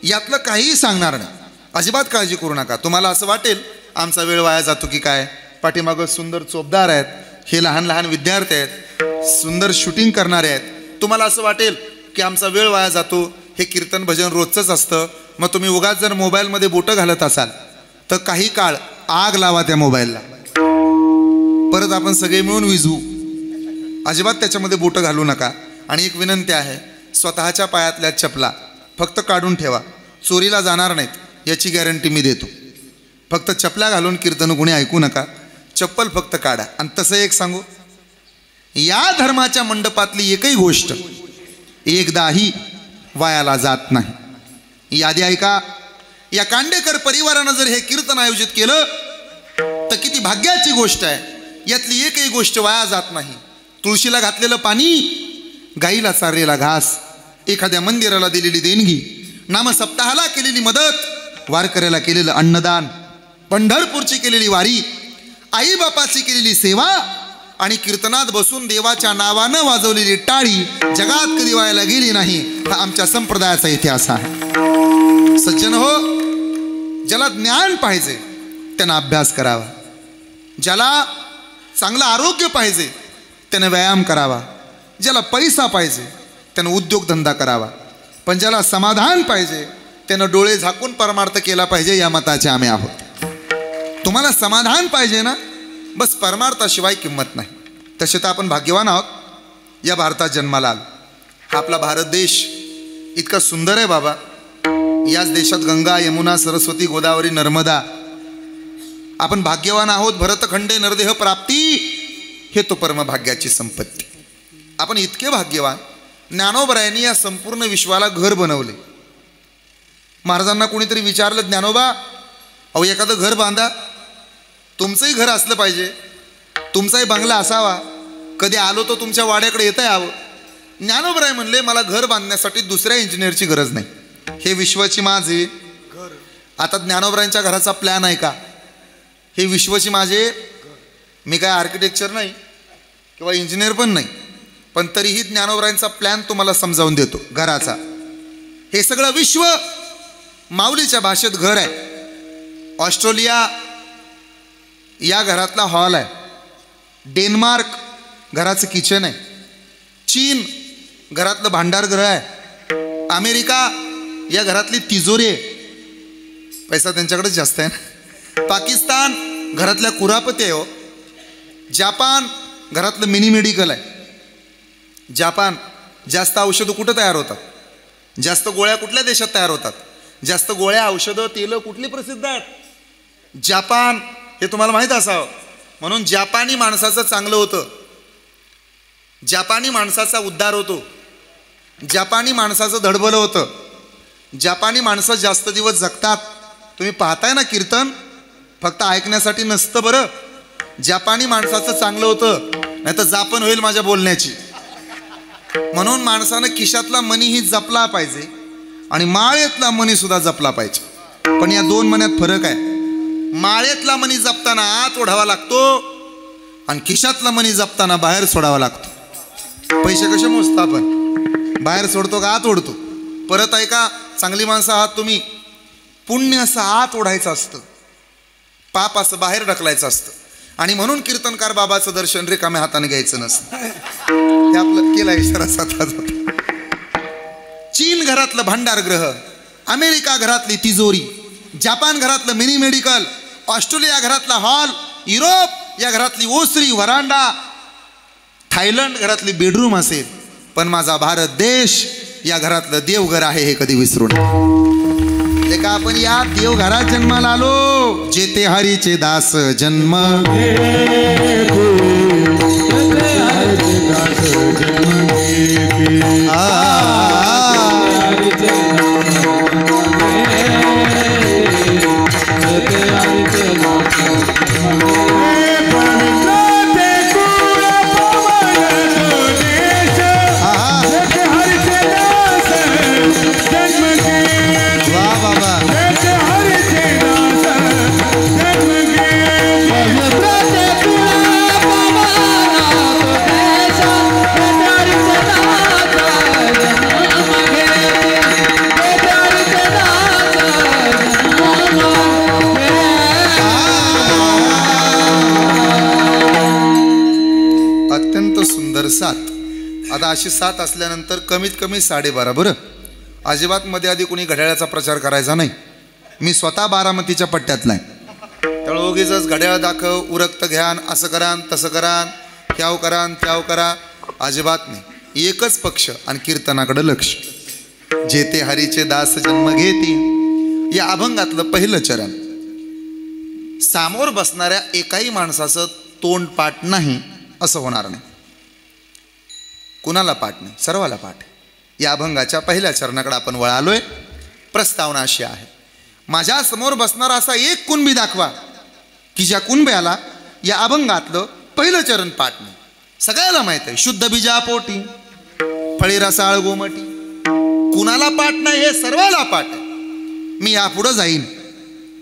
यातलं काहीही सांगणार नाही, अजिबात काळजी करू नका. तुम्हाला असं वाटेल आमचा वेळ वाया जातो की काय, पाठीमागं सुंदर चोपदार आहेत, हे लहान लहान विद्यार्थी आहेत, सुंदर शूटिंग करणारे आहेत. तुम्हाला असं वाटेल की आमचा वेळ वाया जातो, हे कीर्तन भजन रोजचंच असतं. मग तुम्ही उगाच जर मोबाईलमध्ये बोटं घालत असाल तर काही काळ आग लावा त्या मोबाईलला, परत आपण सगळे मिळून विझू. अजिबात त्याच्यामध्ये बोटं घालू नका. आणि एक विनंती आहे, स्वतःच्या पायातल्या चपला फक्त काढून ठेवा, चोरीला जाणार नाहीत याची गॅरंटी मी देतो. फक्त चपला घालून कीर्तन कोणी ऐकू नका, चप्पल फक्त काढा. आणि तसं एक सांगू, या धर्माच्या मंडपातली एकही गोष्ट एकदाही वायाला जात नाही. यादी ऐका, या कांडेकर परिवारानं जर हे कीर्तन आयोजित केलं तर किती भाग्याची गोष्ट आहे. यातली एकही गोष्ट वाया जात नाही. तुळशीला घातलेलं पाणी, गाईला चारलेला घास, एखाद्या मंदिराला दिलेली देणगी, नामसप्ताहाला केलेली मदत, वारकऱ्याला केलेलं अन्नदान, पंढरपूरची केलेली वारी, आईबापाची केलेली सेवा आणि कीर्तनात बसून देवाच्या नावानं वाजवलेली टाळी जगात कधी वायाला गेली नाही. हा आमच्या संप्रदायाचा इतिहास आहे. सज्जन हो, ज्याला ज्ञान पाहिजे त्यानं अभ्यास करावा, ज्याला चांगलं आरोग्य पाहिजे त्यानं व्यायाम करावा, ज्याला पैसा पाहिजे त्यानं उद्योगधंदा करावा, पण ज्याला समाधान पाहिजे त्यानं डोळे झाकून परमार्थ केला पाहिजे. या मताचे आम्ही आहोत. तुम्हाला समाधान पाहिजे ना, बस परमार्थाशिवाय किंमत नाही. तसे तर आपण भाग्यवान आहोत, या भारतात जन्माला आलो. हा आपला भारत देश इतका सुंदर आहे बाबा. याच देशात गंगा, यमुना, सरस्वती, गोदावरी, नर्मदा. आपण भाग्यवान आहोत. भरतखंडे नरदेह प्राप्ती, हे तो परमभाग्याची संपत्ती. आपण इतके भाग्यवान, ज्ञानोबरायांनी या संपूर्ण विश्वाला घर बनवले. महाराजांना कोणीतरी विचारलं, ज्ञानोबा अहो एखादं घर बांधा, तुमचंही घर असलं पाहिजे, तुमचाही बंगला असावा, कधी आलो तर तुमच्या वाड्याकडे येता यावं. ज्ञानोबराय म्हणले, मला घर बांधण्यासाठी दुसऱ्या इंजिनियरची गरज नाही. हे विश्वाची माझे घर. आता ज्ञानोबरायांच्या घराचा प्लॅन आहे का? हे विश्वाची माझे. मी काय आर्किटेक्चर नाही किंवा इंजिनियर पण नाही, पण तरीही ज्ञानोबरायांचा प्लॅन तुम्हाला समजावून देतो घराचा. हे सगळं विश्व माऊलीच्या भाषेत घर आहे. ऑस्ट्रेलिया या घरातला हॉल आहे, डेन्मार्क घराचं किचन आहे, चीन घरातलं भांडारगृह आहे, अमेरिका या घरातली तिजोरी आहे, पैसा त्यांच्याकडेच जास्त आहे ना, पाकिस्तान घरातल्या कुरापती आहे हो, जापान घरातलं मिनी मेडिकल आहे. जापान जास्त औषधं कुठं तयार होतात, जास्त गोळ्या कुठल्या देशात तयार होतात, जास्त गोळ्या औषधं तेलं कुठली प्रसिद्ध आहेत? जापान. हे तुम्हाला माहीत असावं. म्हणून जापानी माणसाचं चांगलं होतं, जापानी माणसाचा उद्धार होतो, जापानी माणसाचं धडबलं होतं, जापानी माणसं जास्त दिवस जगतात. तुम्ही पाहताय ना कीर्तन, फक्त ऐकण्यासाठी नसतं बरं. जापानी माणसाचं चांगलं होतं, नाही तर जापन होईल माझ्या बोलण्याची. म्हणून माणसानं खिशातला मनीही जपला पाहिजे आणि माळेतला मनी सुद्धा जपला पाहिजे. पण या दोन मन्यात फरक आहे. माळेतला मनी जपताना आत ओढावा लागतो आणि खिशातला मनी जपताना बाहेर सोडावा लागतो. पैसे कसे मोजता आपण? बाहेर सोडतो का आत ओढतो? परत ऐका, चांगली माणसं आहात तुम्ही, पुण्य असं आत ओढायचं असतं, पाप असं बाहेर ढकलायचं असतं. आणि म्हणून कीर्तनकार बाबाचं दर्शन रिकाम्या हाताने घ्यायचं नसतं. हे आपलं केला इशारा स्वतः. चीन घरातलं भांडारगृह, अमेरिका घरातली तिजोरी, जापान घरातलं मिनी मेडिकल, ऑस्ट्रेलिया घरातला हॉल, युरोप या घरातली ओसरी वरांडा, थायलंड घरातली बेडरूम असेल, पण माझा भारत देश या घरातलं देवघर आहे हे कधी विसरू नये. का आपण या देवघरात जन्माला आलो. जेते हरीचे दास जन्म सात. आता अशी 7 असल्यानंतर कमीत कमी 12:30. बरं, अजिबात मध्ये आधी कोणी घड्याळाचा प्रचार करायचा नाही. मी स्वतः बारामतीच्या पट्ट्यातला आहे. त्यामुळे उगीच घड्याळ दाखव, उरक्त घ्यान, असं करान तसं करान, क्याव करान त्याव करा, अजिबात नाही. एकच पक्ष आणि कीर्तनाकडे लक्ष. जेते हरीचे दास जन्म घेती या अभंगातलं पहिलं चरण. सामोर बसणाऱ्या एकाही माणसाचं तोंड पाठ नाही असं होणार नाही. कुणाला पाठ नाही, सर्वाला पाठ. या अभंगाच्या पहिल्या चरणाकडे आपण वळालोय. प्रस्तावना अशी आहे, माझ्या समोर बसणारा असा एक कुणबी दाखवा की ज्या कुणब्याला या अभंगातलं पहिलं चरण पाठ नाही. सगळ्याला माहित आहे, शुद्ध बीजा पोटी फळी रसाळ गोमटी. कुणाला पाठ नाही हे सर्वाला पाठ आहे. मी यापुढं जाईन.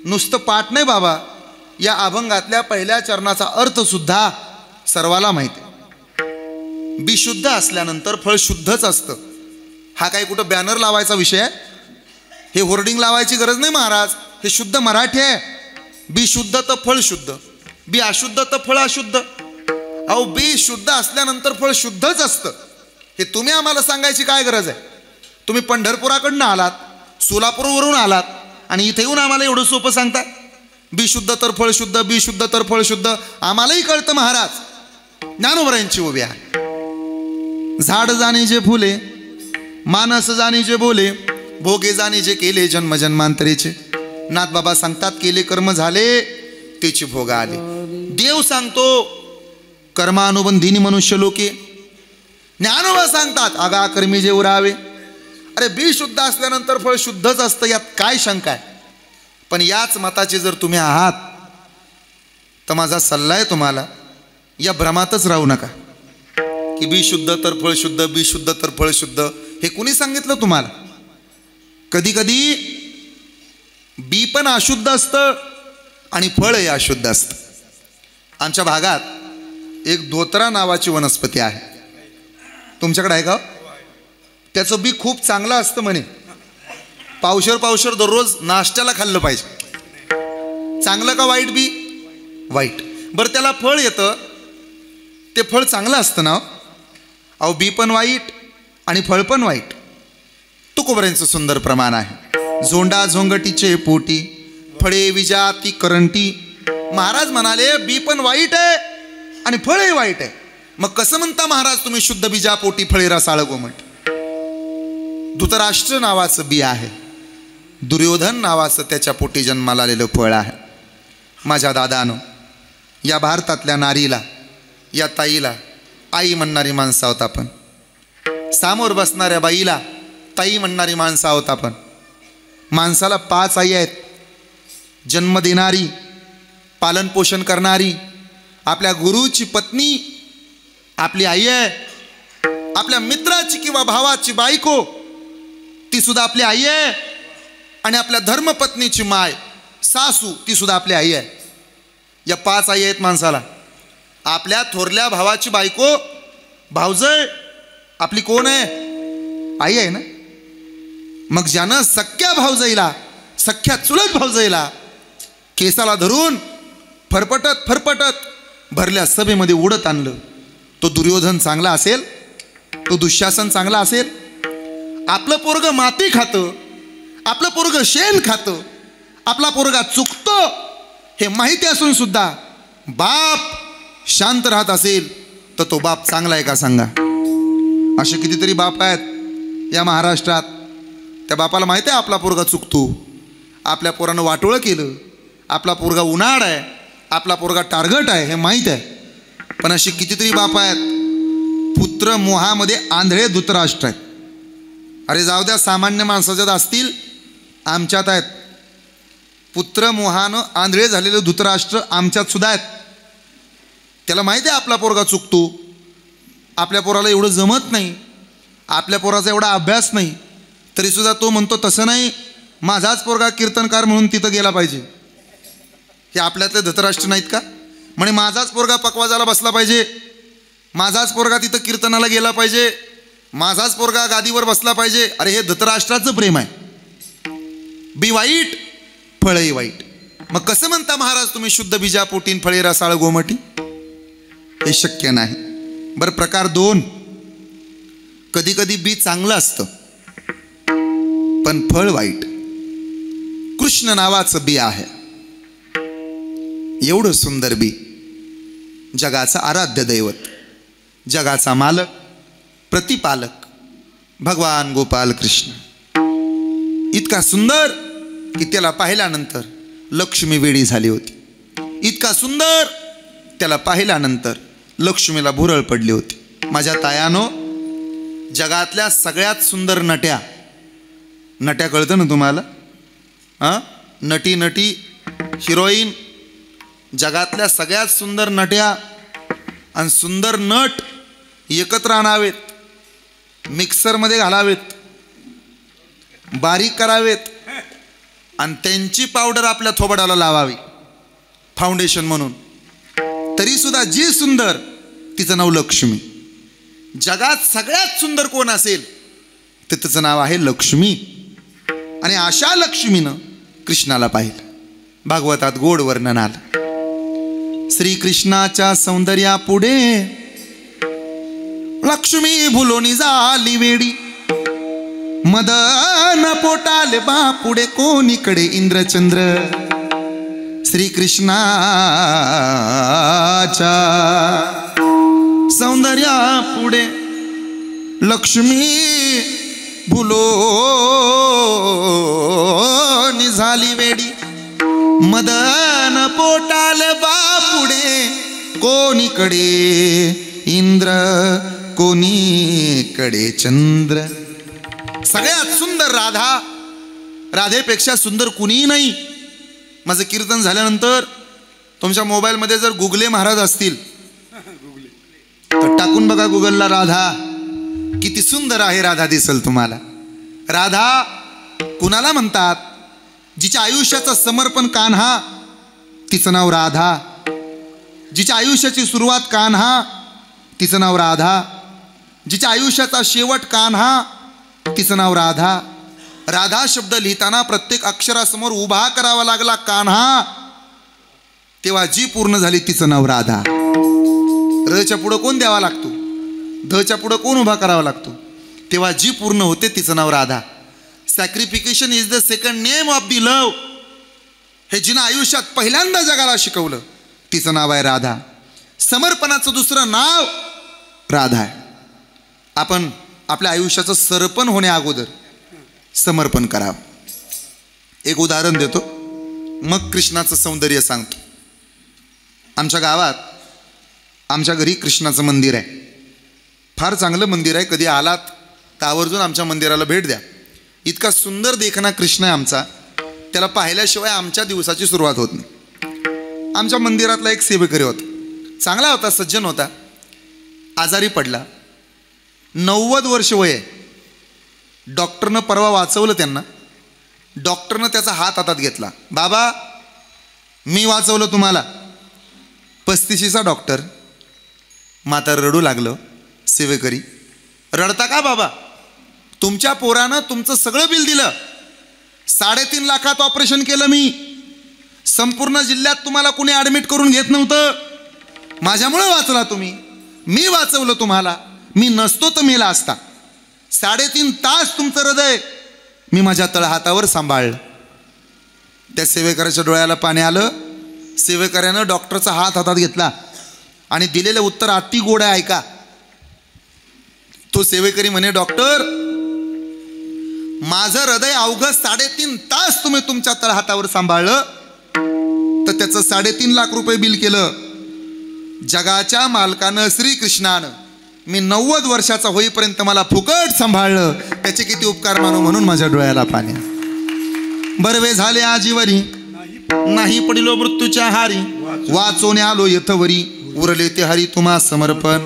नुसतं पाठ नाही बाबा, या अभंगातल्या पहिल्या चरणाचा अर्थ सुद्धा सर्वाला माहिती आहे. बी शुद्ध असल्यानंतर फळ शुद्धच असतं. हा काही कुठं बॅनर लावायचा विषय आहे, हे होर्डिंग लावायची गरज नाही महाराज. हे शुद्ध मराठी आहे. बी शुद्ध तर फळ शुद्ध, बी अशुद्ध तर फळ अशुद्ध. अहो, बी शुद्ध असल्यानंतर फळ शुद्धच असतं. हे तुम्ही आम्हाला सांगायची काय गरज आहे? तुम्ही पंढरपुराकडनं आलात, सोलापूरवरून आलात आणि इथे येऊन आम्हाला एवढं सोपं सांगता बी शुद्ध तर फळ शुद्ध, बी शुद्ध तर फळ शुद्ध. आम्हालाही कळतं महाराज. ज्ञानोबरायांची उभी आहे. झाड जाणे जे फुले, मानस जाणे जे बोले, भोगे जाणे जे केले जन्मजन्मांतरीचे. नाथबाबा सांगतात केले कर्म झाले त्याची भोग आले. देव सांगतो कर्मानुबंधिनी मनुष्य लोके. ज्ञानोबा सांगतात आगा कर्मी जे उरावे. अरे बी शुद्ध असल्यानंतर फळ शुद्धच असतं, यात काय शंका आहे? पण याच मताचे जर तुम्ही आहात तर माझा सल्ला आहे तुम्हाला, या भ्रमातच राहू नका की बी शुद्ध तर फळ शुद्ध, बी शुद्ध तर फळ शुद्ध. हे कुणी सांगितलं तुम्हाला? कधी कधी बी पण अशुद्ध असतं आणि फळही अशुद्ध असतं. आमच्या भागात एक धोत्रा नावाची वनस्पती आहे. तुमच्याकडे आहे का? त्याचं बी खूप चांगलं असतं म्हणे. पावशर दररोज नाश्त्याला खाल्लं पाहिजे. चांगलं का वाईट बी? वाईट. बरं, त्याला फळ येतं, ते फळ चांगलं असतं ना? अहो, बी पण वाईट आणि फळ पण वाईट. तुकोबऱ्यांचं सुंदर प्रमाण आहे. झोंडा झोंगटीचे पोटी फळे विजाती करंटी. महाराज म्हणाले बी पण वाईट आहे आणि फळही वाईट आहे. मग कसं म्हणता महाराज तुम्ही शुद्ध बीजा पोटी फळे रसाळ गोमट? धृतराष्ट्र नावाचं बी आहे, दुर्योधन नावाचं त्याच्या पोटी जन्माला आलेलं फळ आहे. माझ्या दादानं या भारतातल्या नारीला, या ताईला आई म्हणणारी माणसं आहोत आपण. सामोर बसणाऱ्या बाईला ताई म्हणणारी माणसं आहोत आपण. माणसाला 5 आई आहेत. जन्म देणारी, पालनपोषण करणारी, आपल्या गुरुची पत्नी आपली आई आहे. आपल्या मित्राची किंवा भावाची बायको ती सुद्धा आपली आई आहे. आणि आपल्या धर्मपत्नीची माय सासू ती सुद्धा आपली आई आहे. या 5 आई आहेत माणसाला. आपल्या थोरल्या भावाची बायको भावजय आपली कोण आहे? आई आहे ना. मग ज्यानं सख्या भावजईला, सख्या चुलत भावजईला केसाला धरून फरफटत भरल्या सभेमध्ये उडत आणलं, तो दुर्योधन चांगला असेल? तो दुःशासन चांगला असेल? आपलं पोरग माती खातं, आपलं पोरग शेण खातं, आपला पोरगा चुकतो हे माहिती असून सुद्धा बाप शांत राहत असेल तर तो बाप चांगला आहे का सांगा? असे कितीतरी बाप आहेत या महाराष्ट्रात. त्या बापाला माहिती आहे आपला पोरगा चुकतो, आपल्या पोरानं वाटोळं केलं, आपला पोरगा उन्हाळ आहे, आपला पोरगा टार्गट आहे, हे माहीत आहे. पण अशी कितीतरी बाप आहेत पुत्र मोहामध्ये आंधळे धृतराष्ट्र आहेत. अरे जाऊ द्या, सामान्य माणसाच्यात असतील, आमच्यात आहेत. पुत्र मोहानं आंधळे झालेले धृतराष्ट्र आमच्यात सुद्धा आहेत. त्याला माहिती आहे आपला पोरगा चुकतो, आपल्या पोराला एवढं जमत नाही, आपल्या पोराचा एवढा अभ्यास नाही, तरीसुद्धा तो म्हणतो तसं नाही, माझाच पोरगा कीर्तनकार म्हणून तिथं गेला पाहिजे. हे आपल्यातले धृतराष्ट्र नाहीत का? म्हणे माझाच पोरगा पकवाजाला बसला पाहिजे, माझाच पोरगा तिथं कीर्तनाला गेला पाहिजे, माझाच पोरगा गादीवर बसला पाहिजे. अरे हे धृतराष्ट्राचं प्रेम आहे. बी वाईट फळही वाईट. मग कसं म्हणता महाराज तुम्ही शुद्ध बीजा पोटीन फळे रसाळ गोमटी? हे शक्य नाही. बरं, प्रकार 2. कधी कधी बी चांगलं असतं पण फळ वाईट. कृष्ण नावाचं बी आहे, एवढं सुंदर बी, जगाचा आराध्य दैवत, जगाचा मालक, प्रतिपालक भगवान गोपाल कृष्ण. इतका सुंदर की त्याला पाहिल्यानंतर लक्ष्मी वेडी झाली होती. इतका सुंदर त्याला पाहिल्यानंतर लक्ष्मीला भुरळ पडली होती. माझ्या तायानो, जगातल्या सगळ्यात सुंदर नट्या, नट्या कळतं ना तुम्हाला? हां, नटी नटी हिरोईन, जगातल्या सगळ्यात सुंदर नट्या आणि सुंदर नट एकत्र आणावेत, मिक्सरमध्ये घालावेत, बारीक करावेत आणि त्यांची पावडर आपल्या थोबाडाला लावावी फाउंडेशन म्हणून. तरीसुद्धा जी सुंदर तिचं नाव लक्ष्मी. जगात सगळ्यात सुंदर कोण असेल तर तिचं नाव आहे लक्ष्मी. आणि अशा लक्ष्मीनं कृष्णाला पाहिलं. भागवतात गोड वर्णन आलं. श्रीकृष्णाच्या सौंदर्यापुढे लक्ष्मी भुलोनी झाली वेडी. मदन पोटाले बापुडे कोणीकडे इंद्रचंद्र. श्रीकृष्णाच्या सौंदर्यापुढे लक्ष्मी भुलोनी झाली वेडी. मदन पोटाले बापुडे कोणीकडे इंद्र कोणीकडे चंद्र. सगळ्यात सुंदर राधा, राधेपेक्षा सुंदर कुणीही नाही. माझं कीर्तन झाल्यानंतर तुमच्या मोबाईलमध्ये जर गुगले महाराज असतील तर टाकून बघा गुगलला, राधा किती सुंदर आहे राधा दिसेल तुम्हाला. राधा कुणाला म्हणतात? जिच्या आयुष्याचं समर्पण कान्हा, तिचं नाव राधा. जिच्या आयुष्याची सुरुवात कान्हा, तिचं नाव राधा. जिच्या आयुष्याचा शेवट कान्हा, तिचं नाव राधा. राधा शब्द लिहिताना प्रत्येक अक्षरासमोर उभा करावा लागला कान्हा, तेव्हा जी पूर्ण झाली तिचं नाव राधा. रच्या पुढं कोण द्यावा लागतो? धच्या पुढं कोण उभा करावा लागतो? तेव्हा जी पूर्ण होते तिचं नाव Radha. Sacrification is the second name of the love. हे जिनं आयुष्यात पहिल्यांदा जगाला शिकवलं तिचं नाव आहे राधा. समर्पणाचं दुसरं नाव राधा आहे. आपण आपल्या आयुष्याचं सरपण होण्या अगोदर समर्पण करावं. एक उदाहरण देतो, मग कृष्णाचं सौंदर्य सांगतो. आमच्या गावात, आमच्या घरी कृष्णाचं मंदिर आहे. फार चांगलं मंदिर आहे. कधी आलात तर आवर्जून आमच्या मंदिराला भेट द्या. इतका सुंदर देखणा कृष्ण आहे आमचा, त्याला पाहिल्याशिवाय आमच्या दिवसाची सुरुवात होत नाही. आमच्या मंदिरातला एक सेवेकरी होता, चांगला होता, सज्जन होता. आजारी पडला, 90 वर्ष वय आहे. डॉक्टरनं परवा वाचवलं त्यांना. डॉक्टरनं त्याचा हात हातात घेतला. बाबा मी वाचवलं तुम्हाला. 35चा डॉक्टर. माता रडू लागलं. सेवेकरी, रडता का बाबा? तुमच्या पोरानं तुमचं सगळं बिल दिलं. 3.5 लाखात ऑपरेशन केलं मी. संपूर्ण जिल्ह्यात तुम्हाला कुणी ॲडमिट करून घेत नव्हतं. माझ्यामुळं वाचला तुम्ही. मी वाचवलं तुम्हाला. मी नसतो तर मेला असता. 3.5 तास तुमचं हृदय मी माझ्या तळहातावर सांभाळलं. त्या सेवेकराच्या डोळ्याला पाणी आलं. सेवेकऱ्यानं डॉक्टरचा हात हातात घेतला आणि दिलेलं उत्तर अति गोड आहे, ऐका. तो सेवेकरी म्हणे, डॉक्टर माझं हृदय अवघं 3.5 तास तुम्ही तुमच्या तळहातावर सांभाळलं तर त्याचं 3.5 लाख रुपये बिल केलं. जगाच्या मालकानं श्रीकृष्णानं मी 90 वर्षाचा होईपर्यंत मला फुकट सांभाळलं, त्याचे किती उपकार मानू. म्हणून माझ्या डोळ्याला पाणी. बरवे झाले आजीवरी, नाही पडिलो मृत्यूच्या हारी, वाचोने आलो यथवरी, उरले ते हरी तुम्हा समर्पण.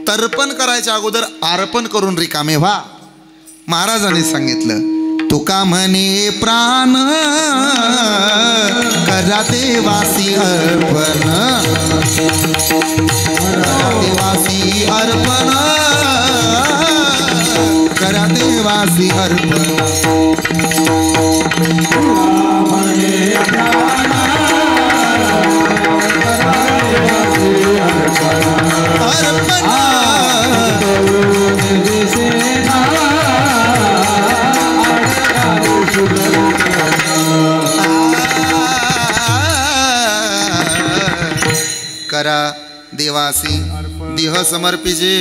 तर्पण करायच्या अगोदर अर्पण करून रिकामे व्हा. महाराजांनी सांगितलं, तुका म्हणे प्राण करा देवासी अर्पण, देवासी अर्पण, करा देवासी अर्पण. करा देवासी देह समर्पिजे,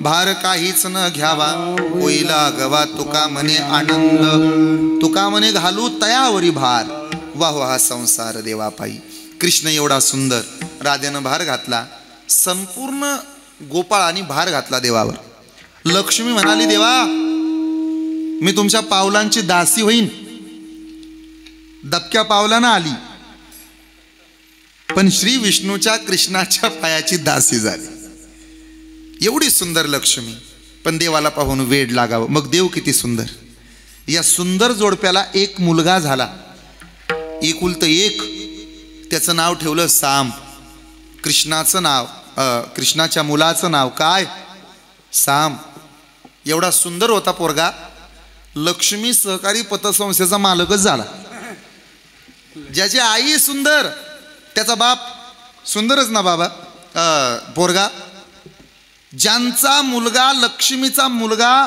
भार काहीच न घ्यावा, होईला गवा तुका म्हणे आनंद, तुका म्हणे घालू तयावरी भार, वाह हा संसार देवापायी. कृष्ण एवढा सुंदर, राधेनं भार घातला, संपूर्ण गोपाळाने भार घातला देवावर. लक्ष्मी म्हणाली, देवा मी तुमच्या पावलांची दासी होईन. दबक्या पावलानं आली, पण श्री विष्णूच्या कृष्णाच्या पायाची दासी झाली. एवढी सुंदर लक्ष्मी, पण देवाला पाहून वेड लागावं. मग देव किती सुंदर. या सुंदर जोडप्याला एक मुलगा झाला, एकुलतं एक. त्याचं नाव ठेवलं सांब. कृष्णाचं नाव, कृष्णाच्या मुलाचं नाव काय? सांब. एवढा सुंदर होता पोरगा. लक्ष्मी सहकारी पतसंस्थेचा मालकच झाला. ज्याची आई सुंदर त्याचा बाप सुंदरच ना बाबा. पोरगा ज्यांचा मुलगा, लक्ष्मीचा मुलगा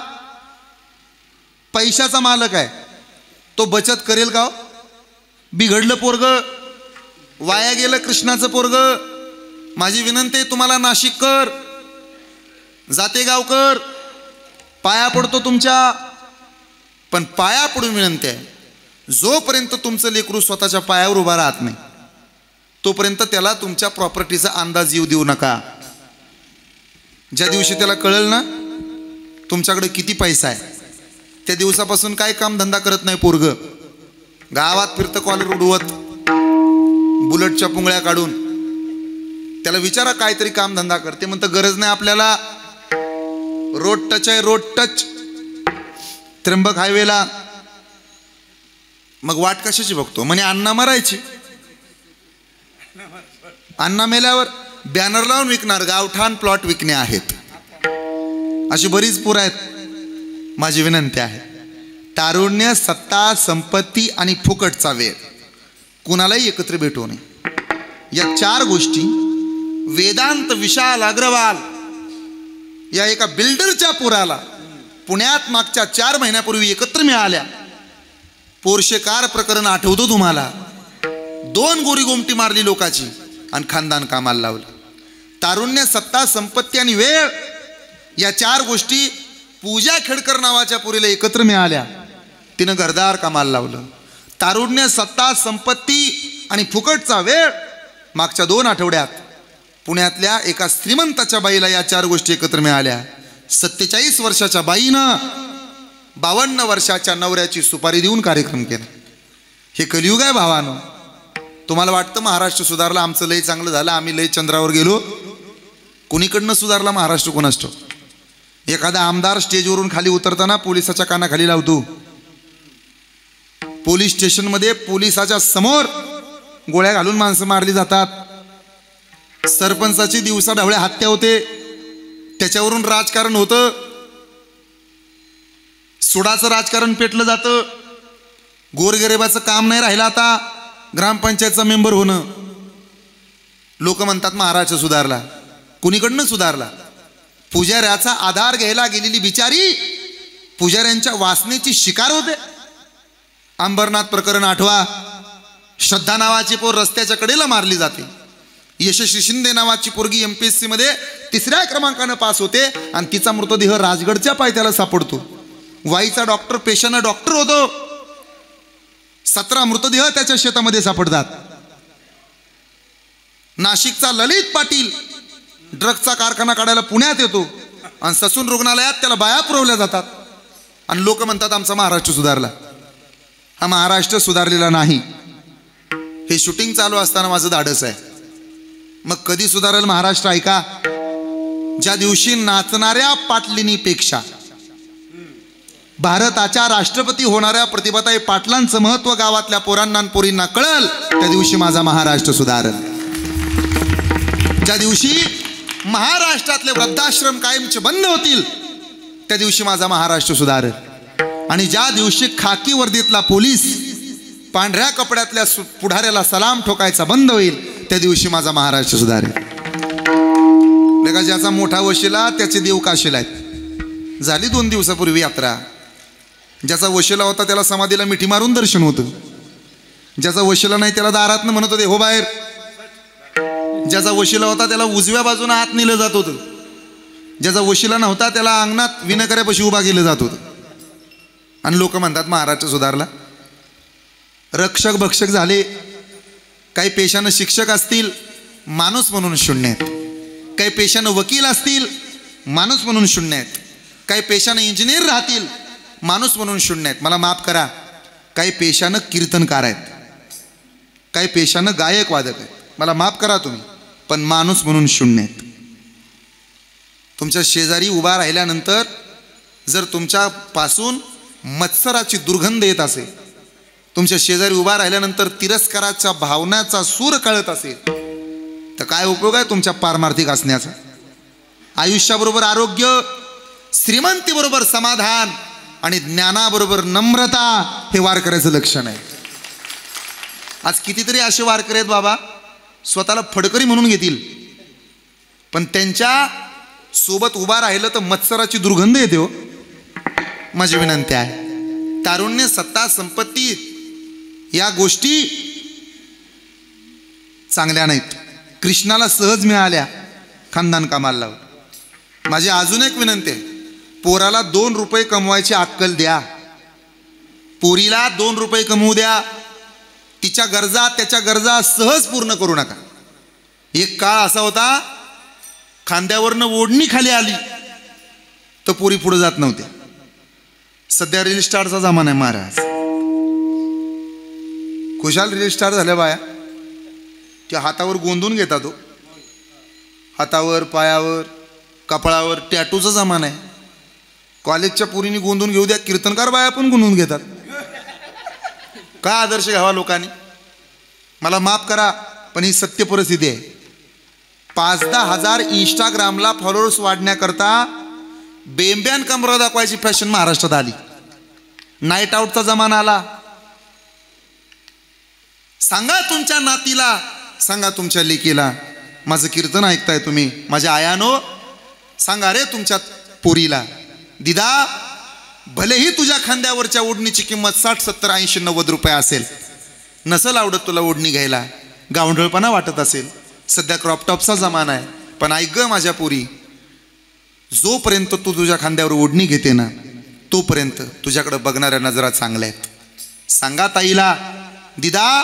पैशाचा मालक आहे, तो बचत करेल का? बिघडलं पोरग, वाया गेलं कृष्णाचं पोरग. माझी विनंती आहे तुम्हाला, नाशिककर, जातेगावकर, पाया पडतो तुमच्या, पण पाया पडून विनंती आहे, जोपर्यंत तुमचं लेकरू स्वतःच्या पायावर उभा राहत नाही तोपर्यंत त्याला तुमच्या प्रॉपर्टीचा अंदाज येऊ देऊ नका. ज्या दिवशी त्याला कळेल ना तुमच्याकडे किती पैसा आहे, त्या दिवसापासून काय काम धंदा करत नाही पोरग. गावात फिरतं कॉलर उडवत, बुलेटच्या पुंगळ्या काढून. त्याला विचारा काहीतरी काम धंदा करते, म्हणतं गरज नाही आपल्याला, रोड टच आहे, रोड टच. त्र्यंबक हायवेला. मग वाट कशाची बघतो? म्हणे अण्णा मरायची. अण्णा मेल्यावर बॅनर लावून विकणार, गावठाण प्लॉट विकणे आहेत. अशी बरीच पुरं आहेत. माझी विनंती आहे, तारुण्य, सत्ता, संपत्ती आणि फुकटचा वेळ कुणालाही एकत्र भेटू नये. या 4 गोष्टी वेदांत विशाल अग्रवाल या एका बिल्डरच्या पुराला पुण्यात मागच्या 4 महिन्यापूर्वी एकत्र मिळाल्या. पोर्शे कार प्रकरण आठवतो तुम्हाला? 2 गोरी गोमटी मारली लोकाची आणि खानदान कामाला लावलं. तारुण्य, सत्ता, संपत्ती आणि वेळ या 4 गोष्टी पूजा खेडकर नावाच्या पुरीला एकत्र मिळाल्या. तिनं घरदार कामाला लावलं. तारुण्य, सत्ता, संपत्ती आणि फुकटचा वेळ मागच्या 2 आठवड्यात पुण्यातल्या एका श्रीमंताच्या बाईला या 4 गोष्टी एकत्र मिळाल्या. 47 वर्षाच्या बाईनं 52 वर्षाच्या नवऱ्याची सुपारी देऊन कार्यक्रम केला. हे कलियुग आहे भावानो. तुम्हाला वाटतं महाराष्ट्र सुधारला, आमचं लय चांगलं झालं, आम्ही लय चंद्रावर गेलो? कुणीकडनं सुधारला महाराष्ट्र कोणास ठाऊक? एखादा आमदार स्टेजवरून खाली उतरताना पोलिसाच्या कानाखाली लावतो. पोलीस स्टेशनमध्ये पोलिसाच्या समोर गोळ्या घालून माणसं मारली जातात. सरपंचाची दिवसा ढवळ्या हत्या होते, त्याच्यावरून राजकारण होतं. सुडाचं राजकारण पेटलं जातं. गोरगरिबाचं काम नाही राहिलं आता ग्रामपंचायतचा मेंबर होणं. लोक म्हणतात महाराष्ट्र सुधारला. कुणीकडनं सुधारला? पुजाऱ्याचा आधार घ्यायला गेलेली बिचारी पुजाऱ्यांच्या वासनेची शिकार होते. अंबरनाथ प्रकरण आठवा. श्रद्धा नावाची पोर रस्त्याच्या कडेला मारली जाते. यशस्वी शिंदे नावाची पोरगी MPSC मध्ये 3ऱ्या क्रमांकानं पास होते आणि तिचा मृतदेह राजगडच्या पायथ्याला सापडतो. वाईचा डॉक्टर पेशानं डॉक्टर होतो. 17 मृतदेह त्याच्या शेतामध्ये सापडतात. नाशिकचा ललित पाटील ड्रग्जचा कारखाना काढायला पुण्यात येतो आणि ससून रुग्णालयात त्याला बाया पुरवल्या जातात आणि लोक म्हणतात आमचा महाराष्ट्र सुधारला. हा महाराष्ट्र सुधारलेला नाही. हे शूटिंग चालू असताना माझं धाडस आहे. मग कधी सुधारेल महाराष्ट्र ऐका. ज्या दिवशी नाचणाऱ्या पाटलिनीपेक्षा भारताच्या राष्ट्रपती होणाऱ्या प्रतिभाताई पाटलांचं महत्व गावातल्या पोरांना आणि पोरींना कळल त्या दिवशी माझा महाराष्ट्र सुधारेल. ज्या दिवशी महाराष्ट्रातले वृद्धाश्रम कायमचे बंद होतील त्या दिवशी माझा महाराष्ट्र सुधारेल. आणि ज्या दिवशी खाकी वर्दीतला पोलीस पांढऱ्या कपड्यातल्या पुढाऱ्याला सलाम ठोकायचा बंद होईल त्या दिवशी माझा महाराष्ट्र सुधारेल. ज्याचा मोठा वशिला त्याचे देव काशीला आहेत. झाली 2 दिवसापूर्वी यात्रा. ज्याचा वशिला होता त्याला समाधीला मिठी मारून दर्शन होतं. ज्याचा वशिला नाही त्याला दारातनं म्हणत होते हो बाहेर. ज्याचा वशिला होता त्याला उजव्या बाजूने आत नेलं जात होतं. ज्याचा वशिला नव्हता त्याला अंगणात विनकऱ्यापाशी उभा केलं जात होतं. आणि लोक म्हणतात महाराष्ट्र सुधारला. रक्षक भक्षक झाले. काही पेशानं शिक्षक असतील माणूस म्हणून शून्य आहेत. काही पेशानं वकील असतील माणूस म्हणून शून्य आहेत. काही पेशानं इंजिनियर राहतील माणूस म्हणून शून्य आहेत. मला माफ करा. काही पेशानं कीर्तनकार आहेत. काही पेशानं गायक वादक आहेत. मला माफ करा तुम्ही, पण माणूस म्हणून शून्य आहेत. तुमच्या शेजारी उभा राहिल्यानंतर जर तुमच्यापासून मत्सराची दुर्गंध येत असेल, तुमच्या शेजारी उभा राहिल्यानंतर तिरस्काराच्या भावनाचा सूर कळत असेल तर काय उपयोग आहे तुमच्या पारमार्थिक असण्याचा. आयुष्याबरोबर आरोग्य, श्रीमंतीबरोबर समाधान आणि ज्ञानाबरोबर नम्रता हे वारकऱ्याचं लक्षण आहे. आज कितीतरी असे वारकरी आहेत बाबा स्वतःला फडकरी म्हणून घेतील, पण त्यांच्या सोबत उभा राहिलं तर मत्सराची दुर्गंध येते हो. माझी विनंती आहे, तारुण्य, सत्ता, संपत्ती या गोष्टी चांगल्या नाहीत. कृष्णाला सहज मिळाल्या, खानदान कामाला लावलं. माझी अजून एक विनंती आहे, पोराला 2 रुपये कमवायची अक्कल द्या. पोरीला 2 रुपये कमवू द्या. तिच्या गरजा, त्याच्या गरजा सहज पूर्ण करू नका. एक काळ असा होता, खांद्यावरनं ओढणी खाली आली तर पोरी पुढे जात नव्हत्या. सध्या रील स्टारचा जमाना आहे महाराज. खुशाल रील स्टार झाल्या बाया. त्या हातावर गोंधून घेतात हो. हातावर, पायावर, कपाळावर टॅटूचा जमाना आहे. कॉलेजच्या पोरींनी गोंधून घेऊ द्या, कीर्तनकार बाया पण गोंधून घेतात. का आदर्श घ्यावा लोकांनी. मला माफ करा पण ही सत्य परिस्थिती आहे. 5-10 हजार इंस्टाग्रामला फॉलोअर्स वाढण्याकरता बेंब्यान कमरा दाखवायची फॅशन महाराष्ट्रात आली. नाईट आउटचा जमाना आला. सांगा तुमच्या नातीला, सांगा तुमच्या लेकीला, माझं कीर्तन ऐकताय तुम्ही, माझ्या आयानो, सांगा रे तुमच्या पोरीला, दिदा भलेही तुझ्या खांद्यावरच्या ओढणीची किंमत 60, 70, 80, 90 रुपये असेल, नसल आवडत तुला ओढणी घ्यायला, गावंढळपणा वाटत असेल, सध्या क्रॉपटॉपचा जमाना आहे, पण ऐक ग माझ्या पोरी, जोपर्यंत तू तुझ्या खांद्यावर ओढणी घेते ना तोपर्यंत तुझ्याकडे बघणाऱ्या नजरा चांगल्या आहेत. सांगा ताईला, दिदा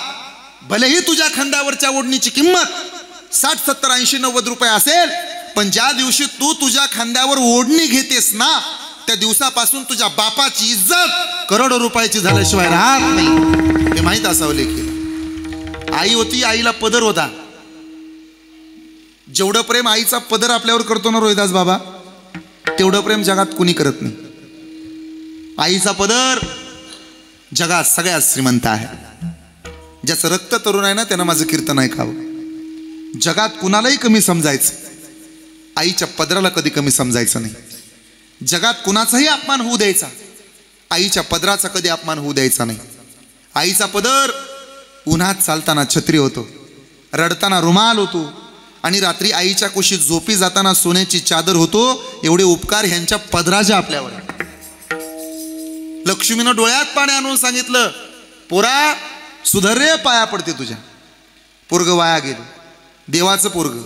भलेही तुझ्या खांद्यावरच्या ओढणीची किंमत 60, 70, 80, 90 रुपये असेल, पण ज्या दिवशी तू तुझ्या खांद्यावर ओढणी घेतेस ना त्या दिवसापासून तुझ्या बापाची इज्जत करोडो रुपयाची झाल्याशिवाय राहत नाही. हे माहीत असावं लेकीला. आई होती, आईला पदर होता. जेवढं प्रेम आईचा पदर आपल्यावर करतो ना रोहिदास बाबा, तेवढं प्रेम जगात कुणी करत नाही. आईचा पदर जगात सगळ्यात श्रीमंत आहे. ज्याचं रक्त तरुण आहे ना त्यानं माझं कीर्तन ऐकावं. जगात कुणालाही कमी समजायचं, आईच्या पदराला कधी कमी समजायचं नाही. जगात कुणाचाही अपमान होऊ द्यायचा, आईच्या पदराचा कधी अपमान होऊ द्यायचा नाही. आईचा पदर उन्हात चालताना छत्री होतो, रडताना रुमाल होतो, आणि रात्री आईच्या कुशीत झोपी जाताना सोन्याची चादर होतो. एवढे उपकार ह्यांच्या पदराचे आपल्यावर. लक्ष्मीनं डोळ्यात पाणी आणून सांगितलं, पोरा सुधर रे, पाया पडते तुझ्या. पोरग वाया गेलं, देवाचं पोरग,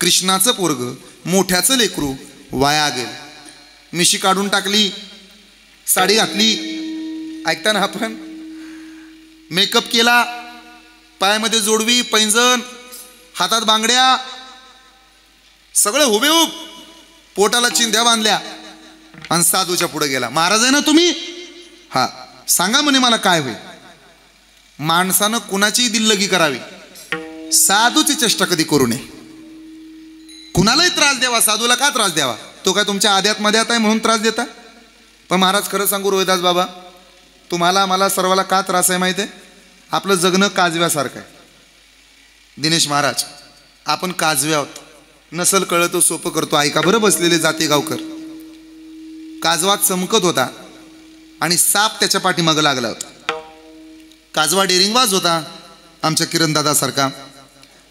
कृष्णाचं पोरग, मोठ्याचं लेकरू वाया गेलं. मिशी काढून टाकली, साडी घातली, ऐकता ना आपण, मेकअप केला, पायामध्ये जोडवी, पैंजण, हातात बांगड्या, सगळं हुबेहूब, पोटाला चिंध्या बांधल्या आणि साधूच्या पुढे गेला. महाराज आहे ना तुम्ही? हा, सांगा म्हणे मला काय होईल. माणसानं कुणाचीही दिल्लगी करावी, साधूची चेष्टा कधी करू नये. कुणालाही त्रास द्यावा, साधूला का त्रास द्यावा? तो काय तुमच्या आद्यात मध्यात आहे म्हणून त्रास देता? पण महाराज खरं सांगू रोहिदास बाबा, तुम्हाला मला सर्वाला का त्रास आहे माहिती आहे? आपलं जगणं काजव्यासारखं आहे. दिनेश महाराज, आपण काजवे आहोत. नसल कळतं सोपं करतो. ऐका बरं बसलेले जाते गावकर. काजवा चमकत होता आणि साप त्याच्या पाठीमागं लागला होता. काजवा डेरिंगबाज होता आमच्या किरणदादासारखा.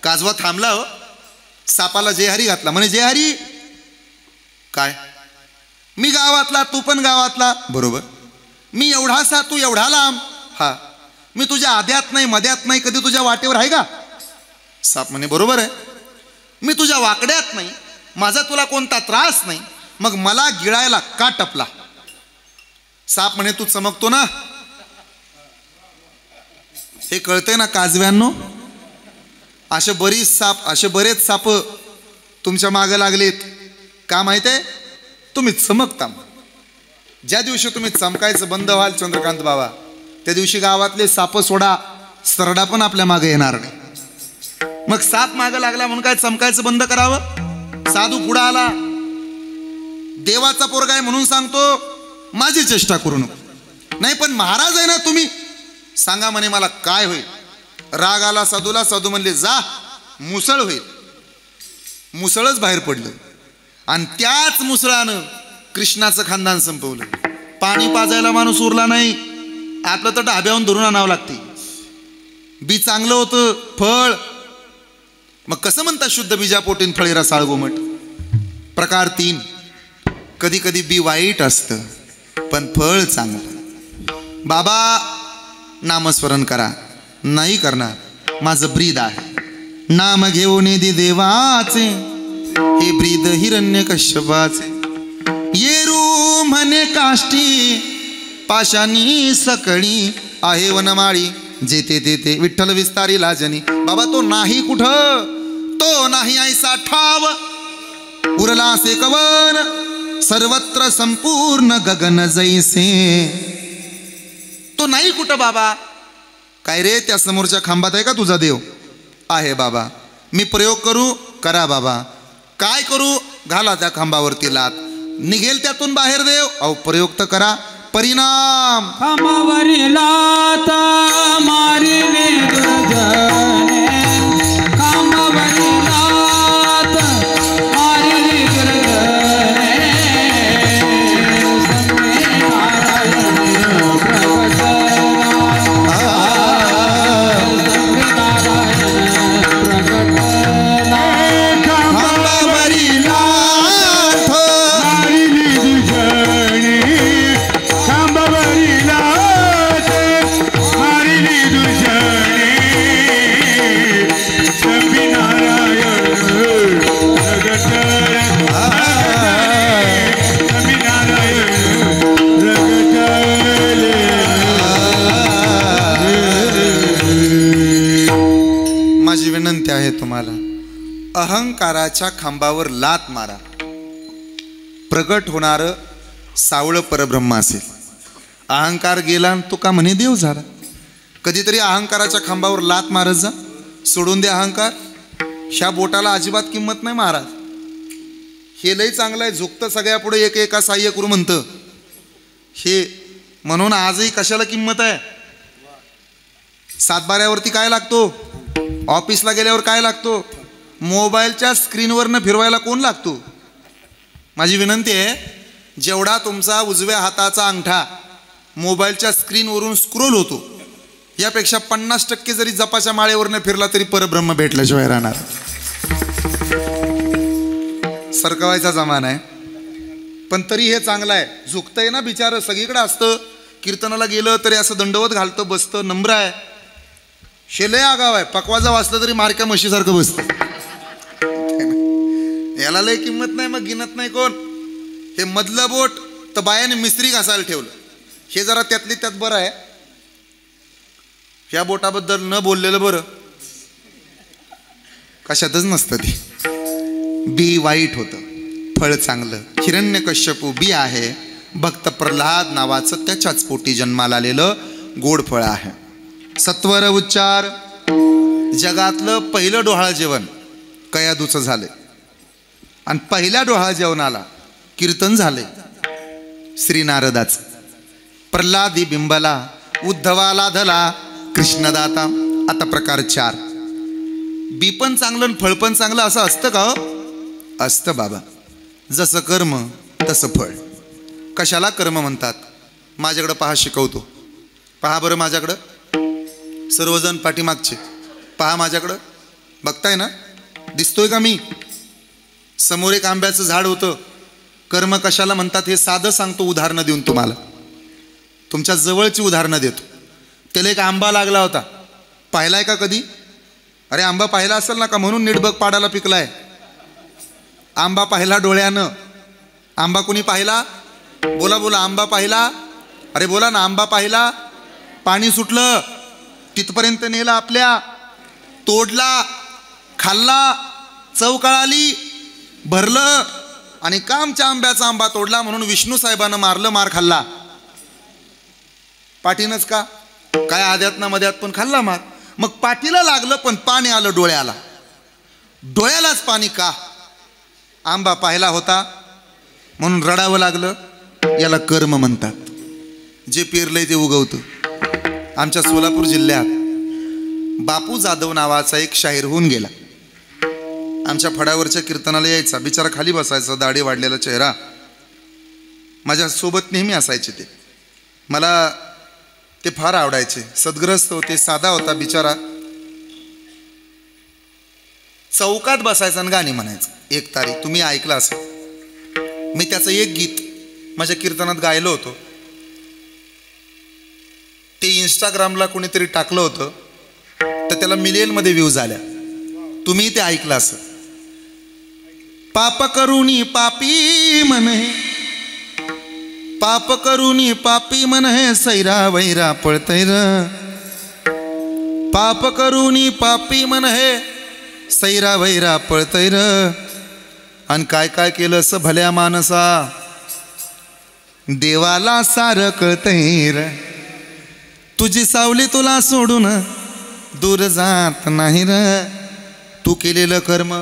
काजवा थांबला, हो, सापाला जयहरी घातला. म्हणे जयहरी काय? मी गावातला, तू पण गावातला. बरोबर. मी एवढासा, तू एवढा लांब. हा, मी तुझ्या आद्यात नाही मध्यात नाही, कधी तुझ्या वाटेवर आहे का? साप म्हणे बरोबर आहे. मी तुझ्या वाकड्यात नाही, माझा तुला कोणता त्रास नाही, मग मला गिळायला का टपला? साप म्हणे तू चमकतो ना. हे कळतंय ना काजव्यांनो? असे बरेच साप तुमच्या मागे लागलेत. का माहित आहे? तुम्ही चमकता. ज्या दिवशी तुम्ही चमकायचं बंद व्हाल चंद्रकांत बाबा, त्या दिवशी गावातले साप सोडा, सरडा पण आपल्या मागे येणार नाही. मग साप मागे लागला म्हणून काय चमकायचं बंद करावं? साधू पुढे आला, देवाचा पोरगा आहे म्हणून सांगतो, माझी चेष्टा करू नको. नाही पण महाराज आहे ना तुम्ही, सांगा म्हणे मला काय होईल? राग आला साधूला. साधू म्हणले जा, मुसळ होईल. मुसळच बाहेर पडलं आणि त्याच मुसळानं कृष्णाचं खानदान संपवलं. पाणी पाजायला माणूस उरला नाही. आपलं तर ढाब्याहून धरून आणावं लागते. बी चांगलं होतं, फळ. मग कसं म्हणतात शुद्ध बीजापोटीन फळे रसाळ गोमट? प्रकार 3. कधी कधी बी वाईट असतं पण फळ चांगलं. बाबा नामस्मरण करा. नाही करणार, माझं ब्रीद आहे. नाम घेऊन दे देवाचे, हे ब्रीद हिरण्यकश्यपाचे. येरू म्हणे काष्टी, पाशानी सकळी, आहे वनमाळी, जेते तेते विठ्ठल विस्तारी लाजनी. बाबा तो नाही कुठं, तो नाही ऐसा ठाव, उरला से कवन, सर्वत्र संपूर्ण गगन जैसे. तो नाही कुठं बाबा? काय रे, त्या समोरच्या खांबात आहे का तुझा देव? आहे बाबा. मी प्रयोग करू? करा बाबा. काय करू? घाला त्या खांबावरती लात, निघेल त्यातून बाहेर देव. अहो प्रयोग तर करा. परिणाम खांबावरी लात मारिले दुर्जने, खांबावरी लात मारिले दुर्जने. संगे नारायण प्रकट तुम्हाला अहंकाराच्या खांबावर लात मारा. प्रगट होणार सावळ परब्रह्म असेल. अहंकार गेला आणि तुका म्हणे देव झाला. कधीतरी अहंकाराच्या खांबावर लात मारत जा. सोडून दे अहंकार. ह्या बोटाला अजिबात किंमत नाही महाराज. हे लई चांगलं आहे, झुकतं सगळ्या पुढे एक एका साह्य करू म्हणतं हे. म्हणून आजही कशाला किंमत आहे? सातबाऱ्यावरती काय लागतो? ऑफिसला गेल्यावर काय लागतो? मोबाईलच्या स्क्रीनवरनं फिरवायला कोण लागतो? माझी विनंती आहे, जेवढा तुमचा उजव्या हाताचा अंगठा मोबाईलच्या स्क्रीनवरून स्क्रोल होतो, यापेक्षा 50% जरी जपाच्या माळेवरनं फिरला तरी परब्रह्म भेटल्याशिवाय राहणार. सरकवायचा जमाना आहे, पण तरी हे चांगलं आहे. झुकतंय ना बिचारं, सगळीकडे असतं. कीर्तनाला गेलं तरी असं दंडवत घालतं, बसतं, नम्र आहे. शेलय आगाव आहे, पकवाजा वाचलं तरी मारक्या म्हशीसारखं बसतं. याला लय किंमत नाही, मग गिनत नाही कोण. हे मधलं बोट तर बायाने मिस्त्री घासायला ठेवलं, हे जरा त्यातली त्यात बरं आहे. ह्या बोटाबद्दल न बोललेलं बरं, कशातच नसतं ते. बी वाईट होतं, फळ चांगलं. हिरण्यकश्यपू बी आहे, भक्त प्रल्हाद नावाचं त्याच्याच पोटी जन्माला आलेलं गोड फळ आहे. सत्वर उच्चार. जगातलं पहिलं डोहाळ जेवण कयादूचं झाले, आणि पहिल्या डोहाळ जेवणाला कीर्तन झाले श्रीनारदाचं. प्रल्हादी बिंबला, उद्धवाला धला कृष्णदाता. आता प्रकार 4. बी पण चांगलं आणि फळ पण चांगलं असं असतं का हो? असतं बाबा. जसं कर्म तसं फळ. कशाला कर्म म्हणतात? माझ्याकडं पहा, शिकवतो. पहा बरं माझ्याकडं, सर्वजण पाठीमागचे पहा माझ्याकडं. बघताय ना, दिसतोय का मी? समोर एक आंब्याचं झाड होतं. कर्म कशाला म्हणतात हे साधं सांगतो, उदाहरणं देऊन तुम्हाला. तुमच्या जवळची उदाहरणं देतो. त्याला एक आंबा लागला होता, पाहिलाय का कधी? अरे आंबा पाहिला असेल ना, का म्हणून निडबक पाडाला पिकलाय. आंबा पाहिला डोळ्यानं. आंबा कोणी पाहिला? बोला बोला, आंबा पाहिला. अरे बोला ना, आंबा पाहिला. पाणी सुटलं, तिथपर्यंत नेला आपल्या, तोडला, खाल्ला, चव कळाली, भरलं, आणि कामच्या आंब्याचा आंबा तोडला म्हणून विष्णू साहेबांना मारलं, मार खाल्ला. पाठीनच का? काय आद्यात ना मध्यात पण खाल्ला मार. मग पाठीला लागलं पण पाणी आलं डोळ्याला. डोळ्यालाच पाणी का? आंबा पाहिला होता म्हणून रडावं लागलं. याला कर्म म्हणतात. जे पेरलंय ते उगवतं. आमच्या सोलापूर जिल्ह्यात बापू जाधव नावाचा एक शाहीर होऊन गेला. आमच्या फडावरच्या कीर्तनाला यायचा, बिचारा खाली बसायचा, दाढी वाढलेला चेहरा. माझ्यासोबत नेहमी असायचे ते. मला ते फार आवडायचे. सद्ग्रस्त होते, साधा होता बिचारा. चौकात बसायचा आणि गाणी म्हणायचं. एक तारीख तुम्ही ऐकलं असेल. मी त्याचं एक गीत माझ्या कीर्तनात गायलो होतो. ते इंस्टाग्रामला कोणीतरी टाकलं होतं, तर त्याला मिलियनमध्ये व्ह्यूज आल्या. तुम्ही ते ऐकलं असं. पाप करुणी पापी म्हणे, पाप करुणी पापी म्हणे, सैरा वैरा पळतैर. पाप करुणी पापी म्हणे, सैरा वैरा पळतैर. आणि काय काय केलं स भल्या माणसा, देवाला सार कळतैर. तुझी सावली तुला सोडून दूर जात नाही र. तू केलेलं कर्म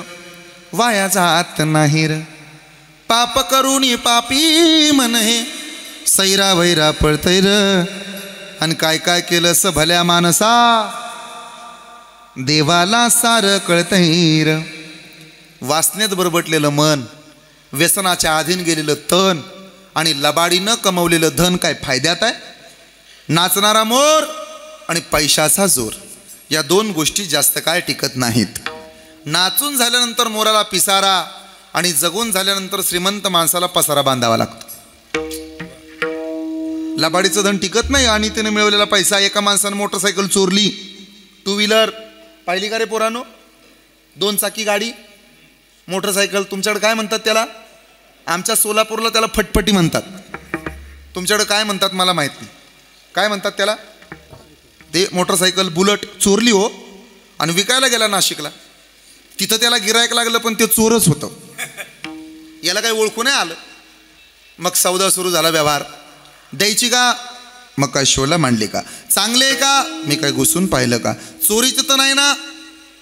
वाया जात नाही र. पाप करुणी पापी म्हणे, सैरा वैरा पळतैर. आणि काय काय केलं स भल्या माणसा, देवाला सार कळतैर. वासनेत बरबटलेलं मन, व्यसनाच्या अधीन गेलेलं तन, आणि लबाडीनं कमवलेलं धन काय फायद्यात आहे? नाचणारा मोर आणि पैशाचा जोर, या दोन गोष्टी जास्त काय टिकत नाहीत. नाचून झाल्यानंतर मोराला पिसारा, आणि जगून झाल्यानंतर श्रीमंत माणसाला पसारा बांधावा लागतो. लबाडीचं धन टिकत नाही. आणि त्याने मिळवलेला पैसा, एका माणसानं मोटरसायकल चोरली, 2 व्हीलर पाहिली का रे पोरानो? 2 चाकी गाडी, मोटरसायकल. तुमच्याकडे काय म्हणतात त्याला? आमच्या सोलापूरला त्याला फटफटी म्हणतात. तुमच्याकडे काय म्हणतात मला माहीत नाही. काय म्हणतात त्याला? ते मोटरसायकल बुलट चोरली हो, आणि विकायला गेला नाशिकला. तिथं त्याला गिरायक लागलं, पण ते चोरच होतं. याला काही ओळखू नाही आलं. मग सौदा सुरू झाला, व्यवहार. द्यायची का? मग काय शोला मांडली का? चांगले आहे का? मी काय घुसून पाहिलं का? चोरीचं तर नाही ना?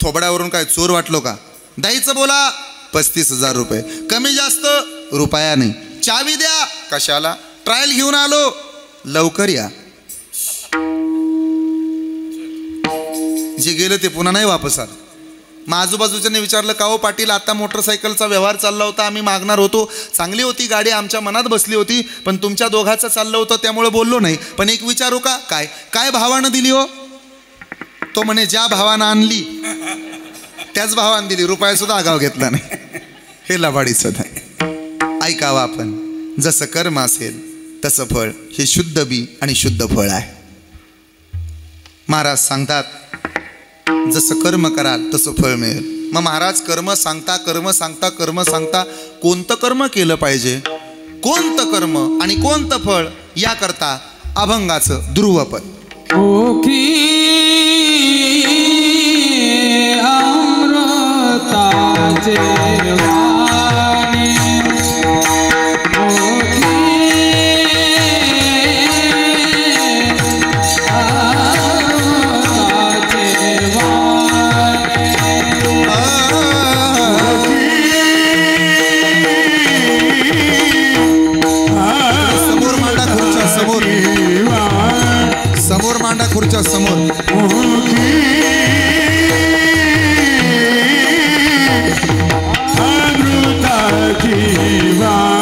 थोबड्यावरून काय चोर वाटलो का? द्यायचं बोला, 35,000 रुपये. कमी जास्त रुपया नाही. चावी द्या. कशाला? ट्रायल घेऊन आलो, लवकर या. जे गेलं ते पुन्हा नाही वापस आलं. मग आजूबाजूच्याने विचारलं, का हो पाटील, आता मोटरसायकलचा व्यवहार चालला होता, आम्ही मागणार होतो, चांगली होती गाडी, आमच्या मनात बसली होती, पण तुमच्या दोघाचं चाललं होतं त्यामुळे बोललो नाही. पण एक विचारू का? काय काय भावानं दिली हो? तो म्हणे, ज्या भावानं आणली त्याच भावानं दिली, रुपयासुद्धा आगाव घेतला नाही. हे लबाडीचं नाही. ऐकावं आपण. जसं कर्म असेल तसं फळ. हे शुद्ध बी आणि शुद्ध फळ आहे. महाराज सांगतात, जसं कर्म कराल तसं फळ मिळेल. मग महाराज कर्म सांगता कर्म सांगता कर्म सांगता कोणतं कर्म केलं पाहिजे, कोणतं कर्म आणि कोणतं फळ याकरता अभंगाचं ध्रुवपद. मुखी अमृताचे वाणी, मुखी अमृताचे वाणी. समोर मांडा खुर्च्या समोर, समोर मांडा खुर्च्या समोर. अमृताची वाणी,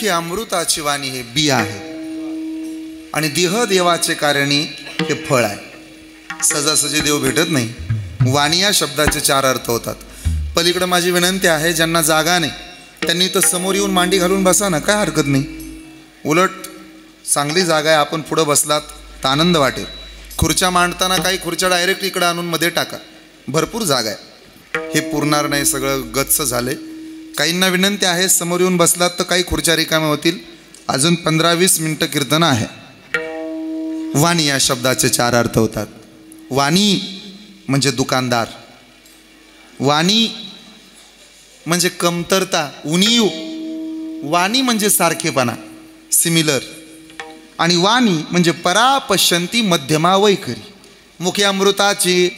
अमृताची वाणी हे बी आहे आणि देह देवाचे कारणी हे फळ आहे. सहजासहजी देव भेटत नाही. वाणी या शब्दाचे 4 अर्थ होतात. पलीकडे माझी विनंती आहे, ज्यांना जागा नाही त्यांनी तर समोर येऊन मांडी घालून बसा ना, काय हरकत नाही. उलट चांगली जागा आहे, आपण पुढं बसलात तर आनंद वाटेल. खुर्च्या मांडताना काही खुर्च्या डायरेक्ट इकडं आणून मध्ये टाका, भरपूर जागा आहे. हे पुरणार नाही, सगळं गच्च झाले. काहींना विनंती आहे, समोर येऊन बसलात तर काही खुर्च्या रिकाम्या होतील. अजून 15-20 मिनटं कीर्तन आहे. वाणी या शब्दाचे 4 अर्थ होतात. वाणी म्हणजे दुकानदार, वाणी म्हणजे कमतरता, उणीव. वाणी म्हणजे सारखेपणा, सिमिलर. आणि वाणी म्हणजे परापश्यंती मध्यमा वैखरी. मुखी अमृताची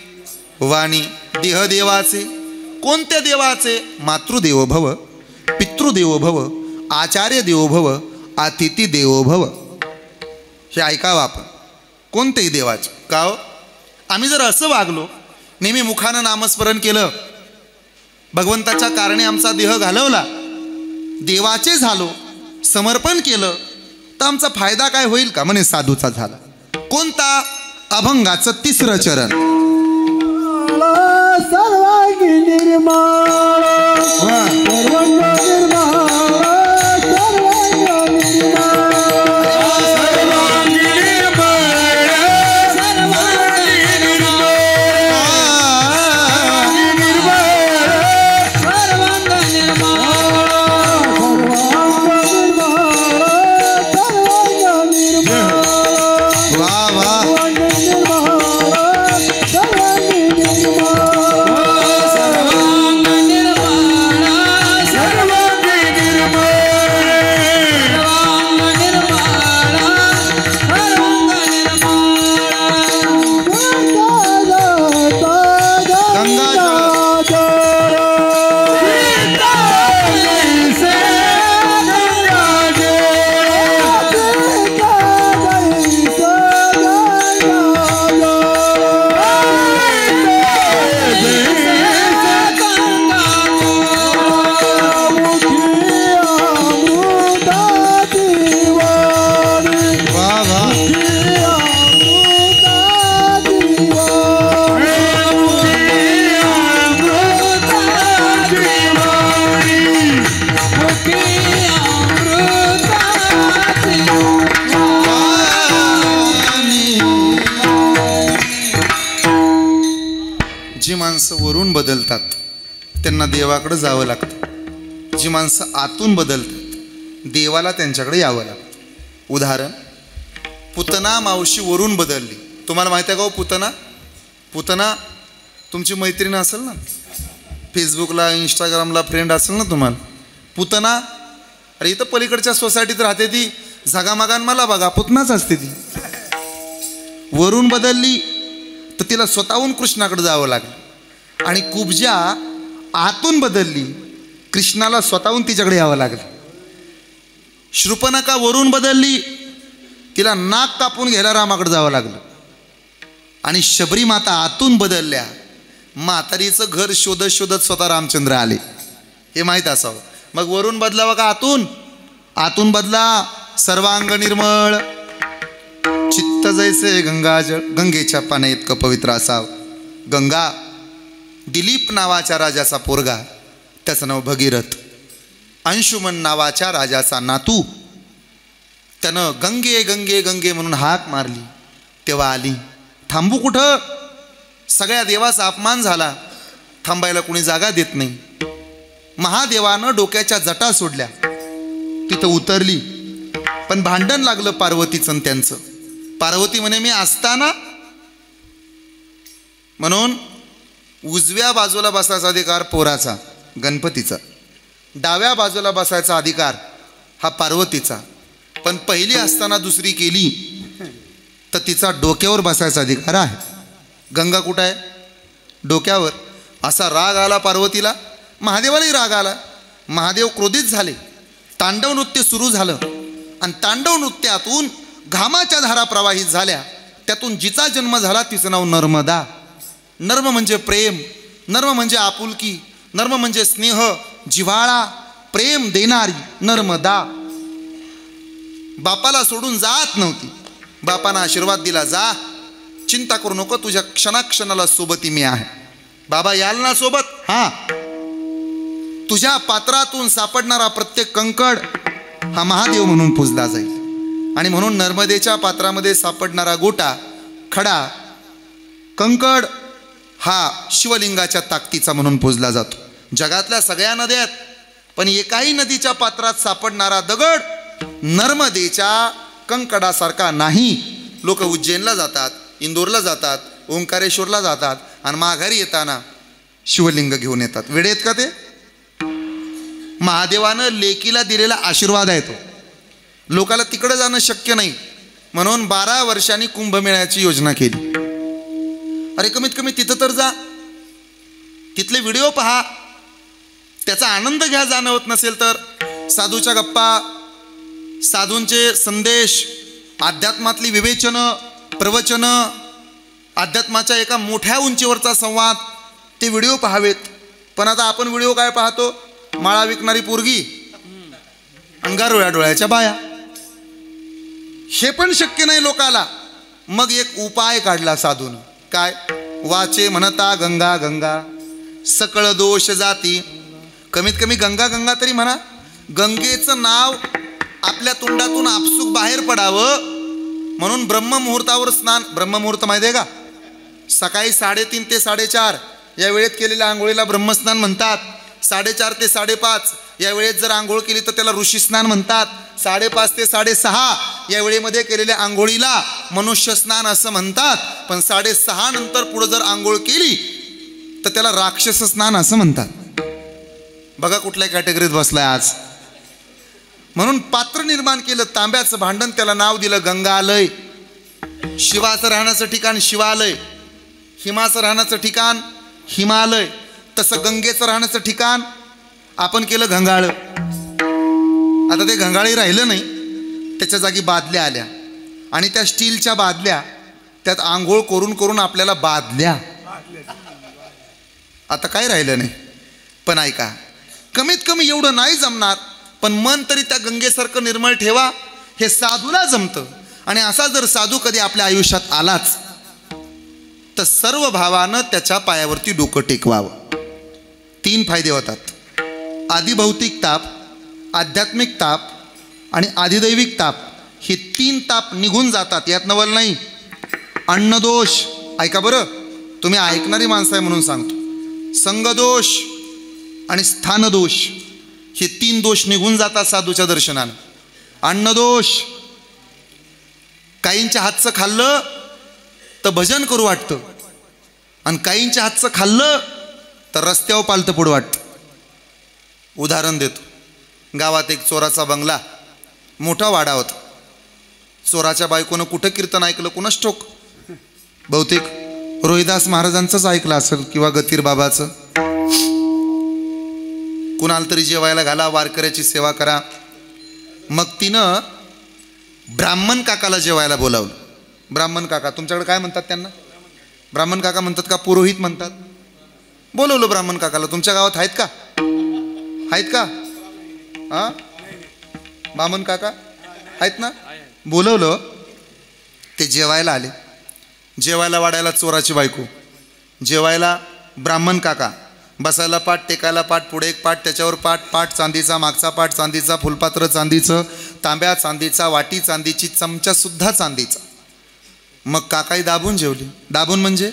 वाणी. देह देवाचे. कोणत्या देवाचे? मातृदेवो भव, पितृदेवो भव, आचार्य देवो भव, अतिथी देवो भव. हे ऐकावं आपण. कोणत्याही देवाचे. का हो? आम्ही जर असं वागलो, नेहमी मुखानं नामस्मरण केलं, भगवंताच्या कारणे आमचा देह घालवला, देवाचे झालो, समर्पण केलं, तर आमचा फायदा काय होईल का? म्हणे साधूचा झाला. कोणता? अभंगाचं 3रं चरण. सर्वांगी निर्माण, सर्वांग निर्माण, सर्वांग निर्माण, सर्वांगी निर्माण, सर्वांगी निर्माण, सर्वांग निर्माण, सर्वांग निर्माण. वाह वाह. त्यांना देवाकडे जावं लागतं. जी माणसं आतून बदलतात देवाला त्यांच्याकडे यावं लागतं. उदाहरण, पुतना मावशी वरून बदलली. तुम्हाला माहिती आहे का हो पुतना तुमची मैत्रीण असेल ना, फेसबुकला इंस्टाग्रामला फ्रेंड असेल ना तुम्हाला. पुतना, अरे इथं पलीकडच्या सोसायटीत राहते ती, झगामागान मला बघा, पुतनाच असते ती. वरून बदलली तर तिला स्वतःहून कृष्णाकडे जावं लागलं. आणि कुब्जा आतून बदलली, कृष्णाला स्वतःहून तिच्याकडे यावं लागलं. शृपनका वरून बदलली, तिला नाक कापून घ्यायला रामाकडे जावं लागलं. आणि शबरी माता आतून बदलल्या, म्हातारीचं घर शोधत शोधत स्वतः रामचंद्र आले. हे माहीत असावं. मग वरून बदलावं का आतून बदला. सर्वांग निर्मळ, चित्त जैसे गंगाजळ, गंगेच्या पाण्या इतकं पवित्र असावं. गंगा दिलीप नावाच्या राजाचा पोरगा, त्याचं नाव भगीरथ. अंशुमन नावाच्या राजाचा नातू, त्यानं गंगे गंगे गंगे म्हणून हाक मारली तेव्हा आली. थांबू कुठं? सगळ्या देवाचा अपमान झाला, थांबायला कोणी जागा देत नाही. महादेवानं डोक्याच्या जटा सोडल्या, तिथं उतरली. पण भांडण लागलं पार्वतीचं आणि त्यांचं. पार्वती म्हणे मी असताना, म्हणून उजव्या बाजूला बसायचा अधिकार पोराचा गणपतीचा, डाव्या बाजूला बसायचा अधिकार हा पार्वतीचा. पण पहिली असताना दुसरी केली तर तिचा डोक्यावर बसायचा अधिकार आहे. गंगा कुठं आहे? डोक्यावर. असा राग आला पार्वतीला, महादेवालाही राग आला. महादेव क्रोधित झाले, तांडव नृत्य सुरू झालं. आणि तांडव नृत्यातून घामाच्या धारा प्रवाहित झाल्या. त्यातून जिचा जन्म झाला तिचं नाव नर्मदा. नर्म म्हणजे प्रेम, नर्म म्हणजे आपुलकी, नर्म म्हणजे स्नेह, जिव्हाळा, प्रेम देणारी नर्मदा. बापाला सोडून जात नव्हती. बापानं आशीर्वाद दिला, जा चिंता करू नको, तुझ्या क्षणाक्षणाला सोबती मी आहे. बाबा याल ना सोबत? हा. तुझ्या पात्रातून सापडणारा प्रत्येक कंकड हा महादेव म्हणून पूजला जाईल. आणि म्हणून नर्मदेच्या पात्रामध्ये सापडणारा गोटा, खडा, कंकड हा शिवलिंगाच्या ताकदीचा म्हणून पूजला जातो. जगातल्या सगळ्या नद्या आहेत, पण एकाही नदीच्या पात्रात सापडणारा दगड नर्मदेच्या कंकडासारखा नाही. लोक उज्जैनला जातात, इंदोरला जातात, ओंकारेश्वरला जातात आणि माघारी येताना शिवलिंग घेऊन येतात. वेडे आहेत का ते? महादेवानं लेकीला दिलेला आशीर्वाद आहे तो. लोकाला तिकडे जाणं शक्य नाही, म्हणून 12 वर्षांनी कुंभमेळ्याची योजना केली. अरे कमीत कमी तिथं तर जा, तिथले व्हिडिओ पहा, त्याचा आनंद घ्या. जाणवत नसेल तर साधूच्या गप्पा, साधूंचे संदेश, अध्यात्मातली विवेचनं, प्रवचनं, अध्यात्माच्या एका मोठ्या उंचीवरचा संवाद, ते व्हिडिओ पाहावेत. पण आता आपण व्हिडिओ काय पाहतो? माळा विकणारी पोरगी, अंगारोळ्या डोळ्याच्या बाया. हे पण शक्य नाही लोकाला. मग एक उपाय काढला साधून. काय? वाचे म्हणता गंगा गंगा, सकळ दोष जाती. कमीत कमी गंगा गंगा तरी म्हणा. गंगेचं नाव आपल्या तोंडातून आपसूक बाहेर पडावं म्हणून ब्रह्ममुहूर्तावर स्नान. ब्रह्ममुहूर्त माहिती आहे का? सकाळी 3:30 ते 4:30 या वेळेत केलेल्या आंघोळीला ब्रह्मस्नान म्हणतात. 4:30 ते 5:30 या वेळेत जर आंघोळ केली तर त्याला ऋषी स्नान म्हणतात. 5:30 ते 6:30 या वेळेमध्ये केलेल्या आंघोळीला मनुष्य स्नान असं म्हणतात. पण 6:30 नंतर पुढे जर आंघोळ केली तर त्याला राक्षस स्नान असं म्हणतात. बघा कुठल्या कॅटेगरीत बसलाय आज. म्हणून पात्र निर्माण केलं, तांब्याचं भांडण, त्याला नाव दिलं गंगालय. शिवाचं राहण्याचं ठिकाण शिवालय, हिमाचं राहण्याचं ठिकाण हिमालय. तसं गंगेचं राहण्याचं ठिकाण आपण केलं घंगाळ. आता ते घंगाळी राहिलं नाही, त्याच्या जागी बादल्या आल्या. आणि त्या स्टीलच्या बादल्या, त्यात आंघोळ करून करून आपल्याला बादल्या. आता काय राहिलं नाही. पण ऐका, कमीत कमी एवढं नाही जमणार, पण मन तरी त्या गंगेसारखं निर्मळ ठेवा. हे साधूला जमतं. आणि असा जर साधू कधी आपल्या आयुष्यात आलाच तर सर्व भावानं त्याच्या पायावरती डोकं टेकवावं. 3 फायदे होतात. आदिभौतिक ताप, आध्यात्मिक ताप आणि आदिदैविक ताप, हे 3 ताप निघून जातात. यात नवल नाही. अन्नदोष, ऐका बरं, तुम्ही ऐकणारी माणसं आहे म्हणून सांगतो. संगदोष, आणि स्थानदोष हे 3 दोष निघून जातात साधूच्या दर्शनानं. अन्नदोष, काहींच्या हातचं खाल्लं तर भजन करू वाटतं आणि काहींच्या हातचं खाल्लं तर रस्त्यावर पालतं पडू वाटतं. उदाहरण देतो. गावात एक चोराचा बंगला, मोठा वाडा होता. चोराच्या बायकोनं कुठं कीर्तन ऐकलं कुणास ठाऊक, बहुतेक रोहिदास महाराजांचंच ऐकलं असेल किंवा गतीर बाबाचं. कुणाला तरी जेवायला घाला, वारकऱ्याची सेवा करा. मग तिनं ब्राह्मण काकाला जेवायला बोलावलं. ब्राह्मण काका, तुमच्याकडे काय म्हणतात त्यांना? ब्राह्मण काका म्हणतात का पुरोहित म्हणतात? बोलवलं ब्राह्मण काकाला. तुमच्या गावात आहेत का? आहेत का? हां, ब्राह्मण काका आहेत ना? बोलवलं. ते जेवायला आले. जेवायला वाढायला चोराची बायको, जेवायला ब्राह्मण काका, बसायला पाठ, टेकायला पाठ, पुढे एक पाठ, त्याच्यावर पाठ, पाठ चांदीचा, मागचा पाठ चांदीचा, फुलपात्र चांदीचं, तांब्या चांदीचा, वाटी चांदीची, चमचा सुद्धा चांदीचा. मग काकाही दाबून जेवली. दाबून म्हणजे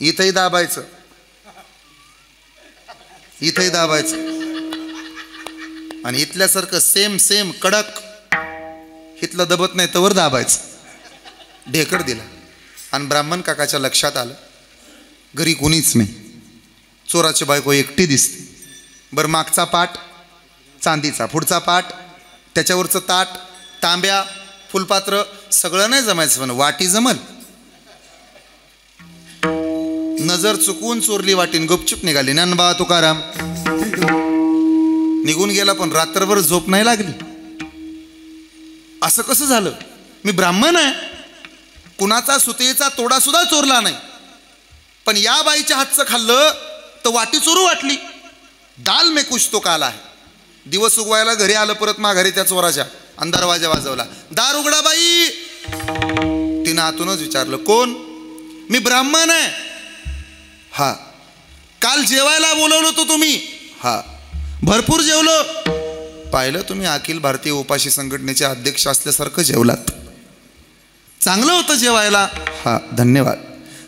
इथंही दाबायचं, इथंही दाबायचं आणि इथल्यासारखं सेम सेम कडक इथलं दबत नाही तवर दाबायचं. ढेकड दिला आणि ब्राह्मण काकाच्या लक्षात आलं घरी कोणीच नाही, चोराची बायको एकटी दिसते. बरं, मागचा पाठ चांदीचा, पुढचा पाठ, त्याच्यावरचं ताट, तांब्या, फुलपात्र सगळं नाही जमायचं, पण वाटी जमल. नजर चुकवून चोरली वाटीन, गपचूप निघाली. ज्ञानोबा तुकाराम निघून गेला, पण रात्रभर झोप नाही लागली. असं कसं झालं? मी ब्राह्मण आहे, कुणाचा सुतेचा तोडा सुद्धा चोरला नाही, पण या बाईच्या हातचं खाल्लं तर वाटी चोरू वाटली. दाल में कुछ तो काला आहे. दिवस उगवायला घरी आलं परत माघारी त्या चोराच्या. आणि दरवाजा वाजवला. दार उघडा बाई. तिनं आतूनच विचारलं, कोण? मी ब्राह्मण आहे. हा. काल जेवायला बोलवलं होतं तुम्ही? हा. भरपूर जेवलो. पाहिलं तुम्ही अखिल भारतीय उपाशी संघटनेचे अध्यक्ष असल्यासारखं जेवलात. चांगलं होतं जेवायला. हा, धन्यवाद.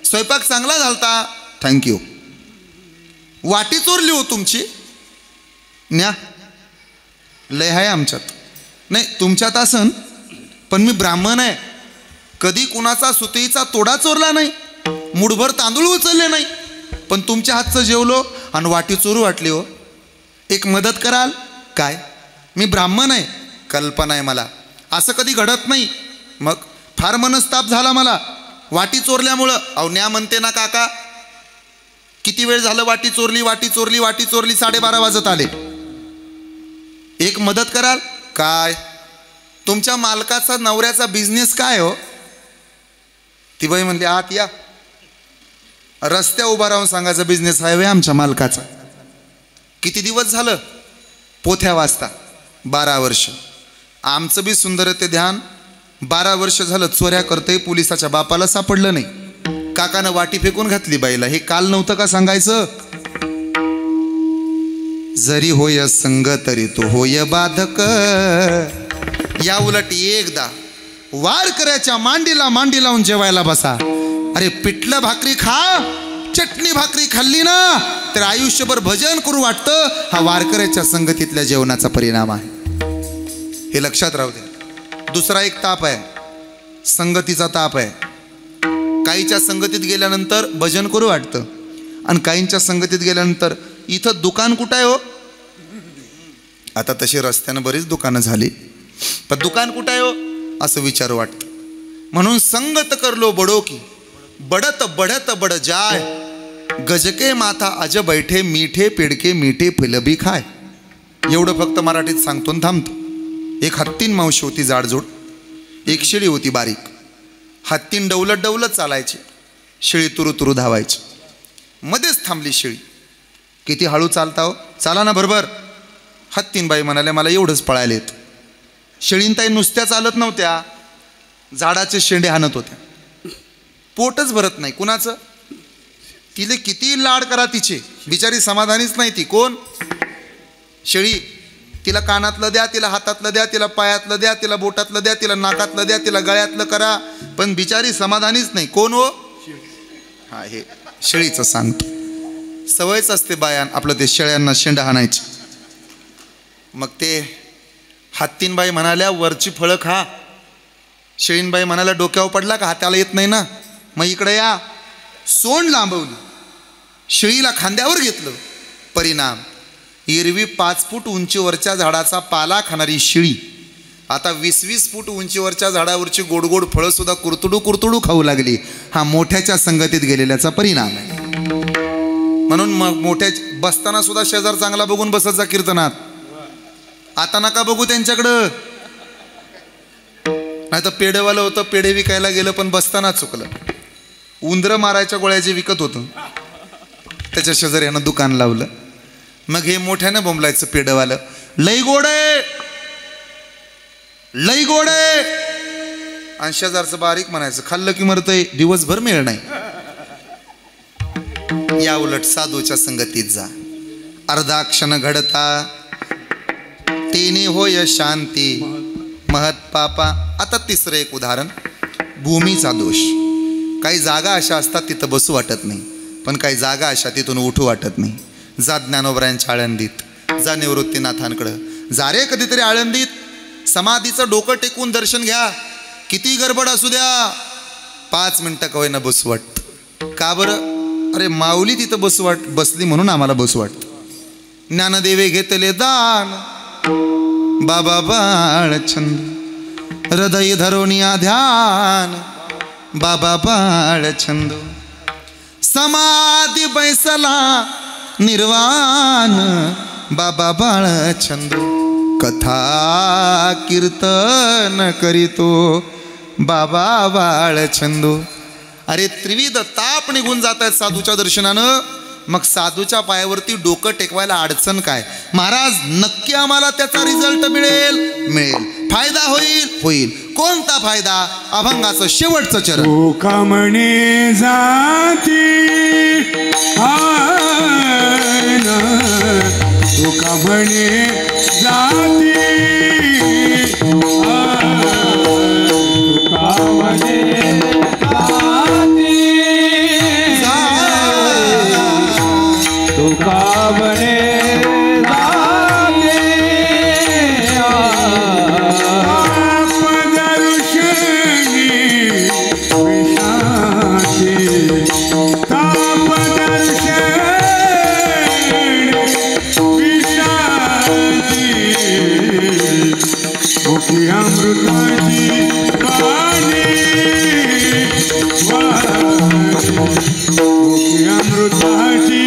स्वयंपाक चांगला झालता. थँक्यू. वाटी चोरली हो तुमची? न्या, लय आहे आमच्यात. नाही, तुमच्यात असन, पण मी ब्राह्मण आहे, कधी कुणाचा सुतीचा तोडा चोरला नाही, मुठभर तांदूळ उचलले नाही, पण तुमच्या हातचं जेवलो आणि वाटी चोरू वाटली हो. एक मदत कराल काय? मी ब्राह्मण आहे, कल्पना आहे मला, असं कधी घडत नाही. मग फार मनस्ताप झाला मला वाटी चोरल्यामुळं. अहो, न्या म्हणते ना काका, किती वेळ झालं वाटी चोरली, वाटी चोरली, वाटी चोरली, 12:30 वाजत आले. एक मदत कराल काय? तुमच्या मालकाचा नवऱ्याचा बिझनेस काय हो? ती बाई म्हणली, आत या. रस्त्या उभा राहून सांगायचा बिझनेस आहे आमच्या मालकाचा. किती दिवस झालं? पोथ्या वाजता. 12 वर्ष. आमचं बी सुंदर ते ध्यान. 12 वर्ष झालं चोऱ्या करतंय, पोलिसाच्या बापाला सापडलं नाही. काकानं वाटी फेकून घातली बाईला. हे काल नव्हतं का सांगायचं? जरी होय संग तरी तो होय बाधक. या उलट एकदा वारकऱ्याच्या मांडीला मांडी लावून जेवायला बसा. अरे, पिठलं भाकरी खा, चटणी भाकरी खाल्ली ना तर आयुष्यभर भजन करू वाटतं. हा वारकऱ्याच्या संगतीतल्या जेवणाचा परिणाम आहे. हे लक्षात राहू दे. दुसरा एक ताप आहे, संगतीचा ताप आहे. काहीच्या संगतीत गेल्यानंतर भजन करू वाटतं आणि काहींच्या संगतीत गेल्यानंतर इथं दुकान कुठं आहे हो? आता तशी रस्त्यानं बरीच दुकानं झाली, पण दुकान कुठं आहे हो असं विचारू वाटतं. म्हणून संगत करलो बडो की बडत बढत बड जाय. गजके माथा अज बैठे मीठे पिडके मीठे फुलबी खाय. एवढं फक्त मराठीत सांगतो आणि थांबतो. एक हत्तीन मावशी होती जाडजोड. एक शेळी होती बारीक. हत्तीन डवलत डवलत चालायची, शेळी तुरु तुरु धावायची. मध्येच थांबली शेळी. किती हळू चालता हो, चला ना बरोबर. हत्तीनबाई म्हणाले, मला एवढंच पळायला येतं. शेळींताई नुसत्या चालत नव्हत्या, झाडाचे शेंडे हाणत होत्या. पोटच भरत नाही कुणाचं. तिले किती लाड करा तिचे, बिचारी समाधानीच नाही ती. कोण? शेळी. तिला कानातलं द्या, तिला हातातलं द्या, तिला पायातलं द्या, तिला बोटातलं द्या, तिला नाकातलं द्या, तिला गळ्यातलं करा, पण बिचारी समाधानीच नाही. कोण हो? हा, हे शेळीचं सांगतो. सवयच असते बायान आपलं ते शेळ्यांना शेंडा हाणायची. मग ते हत्तीनबाई म्हणाल्या वरची फळं खा. शेळीनबाई म्हणाल्या डोक्यावर पडला का हाताला येत नाही ना, मग इकडे या. सोंड लांबवली, शेळीला खांद्यावर घेतलं. परिणाम एरवी 5 फूट उंचीवरच्या झाडाचा पाला खाणारी शेळी आता 20-20 फूट उंचीवरच्या झाडावरची गोडगोड फळं सुद्धा कुरतुडू खाऊ लागली. हा मोठ्याच्या संगतीत गेलेल्याचा परिणाम आहे. म्हणून मग मोठ्या बसताना सुद्धा शेजार चांगला बघून बसत जा कीर्तनात. आता नका बघू त्यांच्याकडं. नाही तर पेढेवालं होतं, पेढे विकायला गेलं पण बसताना चुकलं. उंदरं मारायच्या गोळ्याचे विकत होतं, त्याच्या शेजारी यानं दुकान लावलं. मग हे मोठ्यानं बोंबलायचं पेढेवालं, लई गोडे लई गोडे. आणि शेजारचं बारीक म्हणायचं खाल्लं की मरतय, दिवसभर मिळ नाही. या उलट साधूच्या संगतीत जा. अर्धा क्षण घडता तेने होय शांती महत पापा. आता तिसरं एक उदाहरण, भूमीचा दोष. काही जागा अशा असतात तिथं बसू वाटत नाही, पण काही जागा अशा तिथून उठू वाटत नाही. जा ज्ञानोबरायांच्या आळंदीत, जा निवृत्तीनाथांकडं, जा रे कधीतरी आळंदीत. समाधीचं डोकं टेकून दर्शन घ्या. किती गडबड असू द्या, 5 मिनटं का होईना बसू वाटतं. का बरं? अरे माऊली तिथं बसली म्हणून आम्हाला बसू वाटतं. ज्ञानदेवे घेतले दान बाबा बाळचंद, हृदय धरोनिया ध्यान बाबा बाळचंद. समाधी बैसला निर्वाण बाबा बाळचंद. कथा कीर्तन करीतो बाबा बाळचंदो. अरे त्रिविध ताप निघून जात आहेत साधूच्या दर्शनानं. मग साधूच्या पायावरती डोकं टेकवायला अडचण काय? महाराज नक्की आम्हाला त्याचा रिझल्ट मिळेल, फायदा होईल. कोणता फायदा? अभंगाचं शेवटचं चरण. तुका म्हणे जाती तुका म्हणे जाती तुका म्हणे तुका म्हणे अमृताची वाणी अमृताची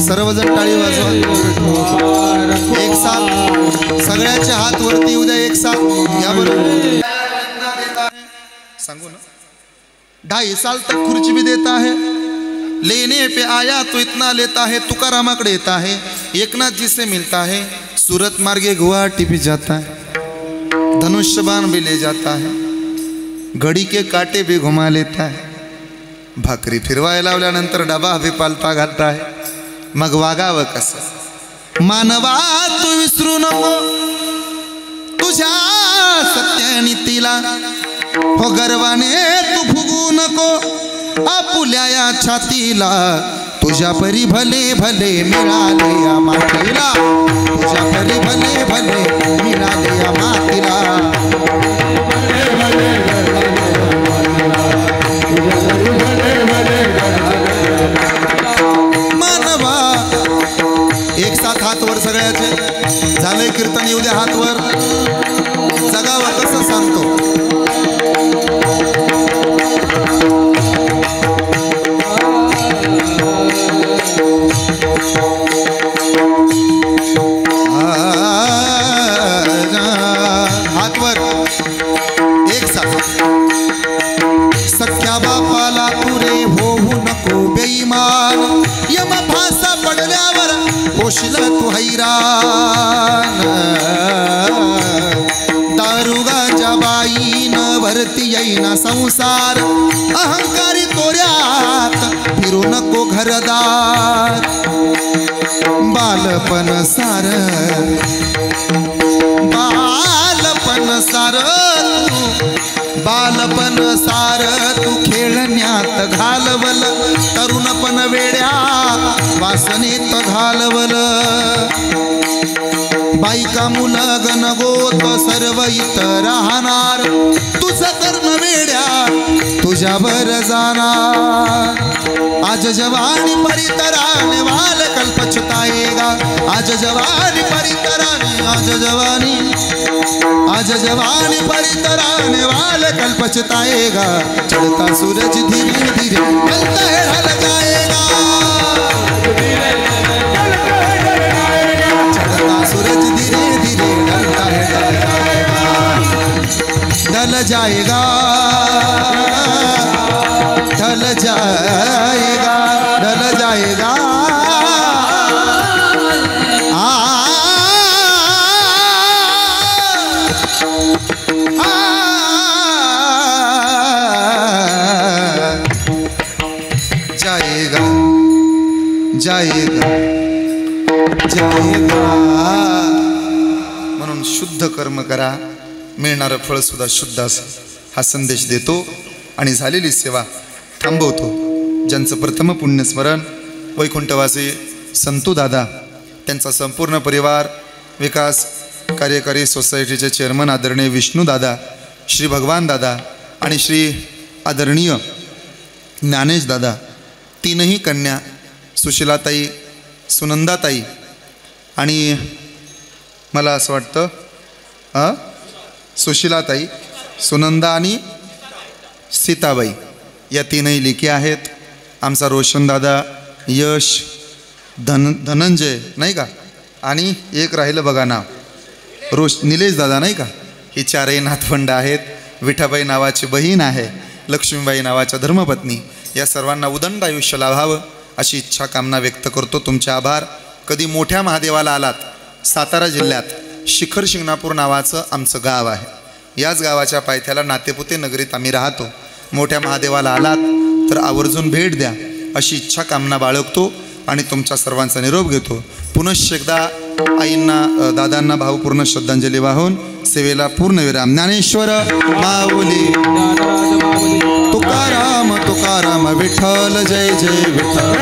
सर्वजण टाळी वाजवा एक साथ. सगळ्याचे हात वरती उद्या एक साथ या बरोबर. सांगू ना, 2.5 साल तक खुर्ची भी देता है, लेने पे आया तो इतना लेता है. तुकारामाकडे येता है, एकनाथ जी से मिलता है, सूरत मार्गे गुवाहाटी भी जाता है, धनुष्यबाण भी ले जाता है, घड़ी के कांटे भी घुमा लेता है, भाकरी फिरवायला लावल्यानंतर डबा भी पालता घालता है. मग वागावं कसं? मानवा तू विसरू नको तुझ्या सत्यनीतीला, हो गर्वाने तू फुगू नको आपुल्या या छातीला. तुझ्या परी भले भले मिळाले या मातीला, तुझ्या परी भले भले मिळाले या मातीला. एक साथ हात वर सगळ्याचे. झालंय कीर्तन, येऊ द्या हात वर. जगावं कसं सांगतो. हात वर एक साथ. सख्य होशील तू हैराण दारुगाच्या बाईन भरती येईना संसार अहंकारी तोऱ्यात फिरू नको घरदार बालपण सार बालपण सार तू खेळण्यात घालवल तरुणपण वेड्या वासनेत घालवल बायका मुलं गणगोत सर्व इथं राहणार तुझं कर्ण वेड्या तुझ्यावर जाणार आज जवानी परितराने वाल कल्प पछताएगा आज जवानी परितराने आज जवानी परितराने वाल कल पछताएगा चढ़ता सूरज धीरे धीरे ढलता है ढल जाएगा चढ़ता सूरज धीरे धीरे ढलता है ढल जाएगा ढल जाएगा ढल जाएगा जाएगा जाएगा म्हणून शुद्ध कर्म करा मिळणारं फळ सुद्धा शुद्ध असेल हा संदेश देतो आणि झालेली सेवा थांबवतो. ज्यांचं प्रथम पुण्यस्मरण वैकुंठवासी संतू दादा त्यांचा संपूर्ण परिवार विकास कार्यकारी सोसायटीचे चेअरमन आदरणीय विष्णू दादा श्री भगवान दादा आणि श्री आदरणीय ज्ञानेश दादा तीनही कन्या सुशीलाताई सुनंदाताई आणि मला असं वाटतं सुशीलाताई सुनंदा आणि सीताबाई या तीनही लेकी आहेत. आमचा रोशनदादा यश धनंजय नाही का आणि एक राहिलं बघा नाव निलेश दादा नाही का ही चारही नातवंड आहेत. विठाबाई नावाची बहीण आहे लक्ष्मीबाई नावाच्या धर्मपत्नी या सर्वांना उदंड आयुष्य लाभावं अशी इच्छा कामना व्यक्त करतो. तुमचे आभार. कधी मोठ्या महादेवाला आलात सातारा जिल्ह्यात शिखर शिंगणापूर नावाचं आमचं गाव आहे. याच गावाच्या पायथ्याला नातेपुते नगरीत आम्ही राहतो. मोठ्या महादेवाला आलात तर आवर्जून भेट द्या अशी इच्छा कामना बाळगतो आणि तुमच्या सर्वांचा निरोप घेतो. पुनश्च एकदा आईंना दादांना भावपूर्ण श्रद्धांजली वाहून सेवेला पूर्णविराम. ज्ञानेश्वर माऊली तुकाराम तुकाराम विठ्ठल जय जय विठ्ठल.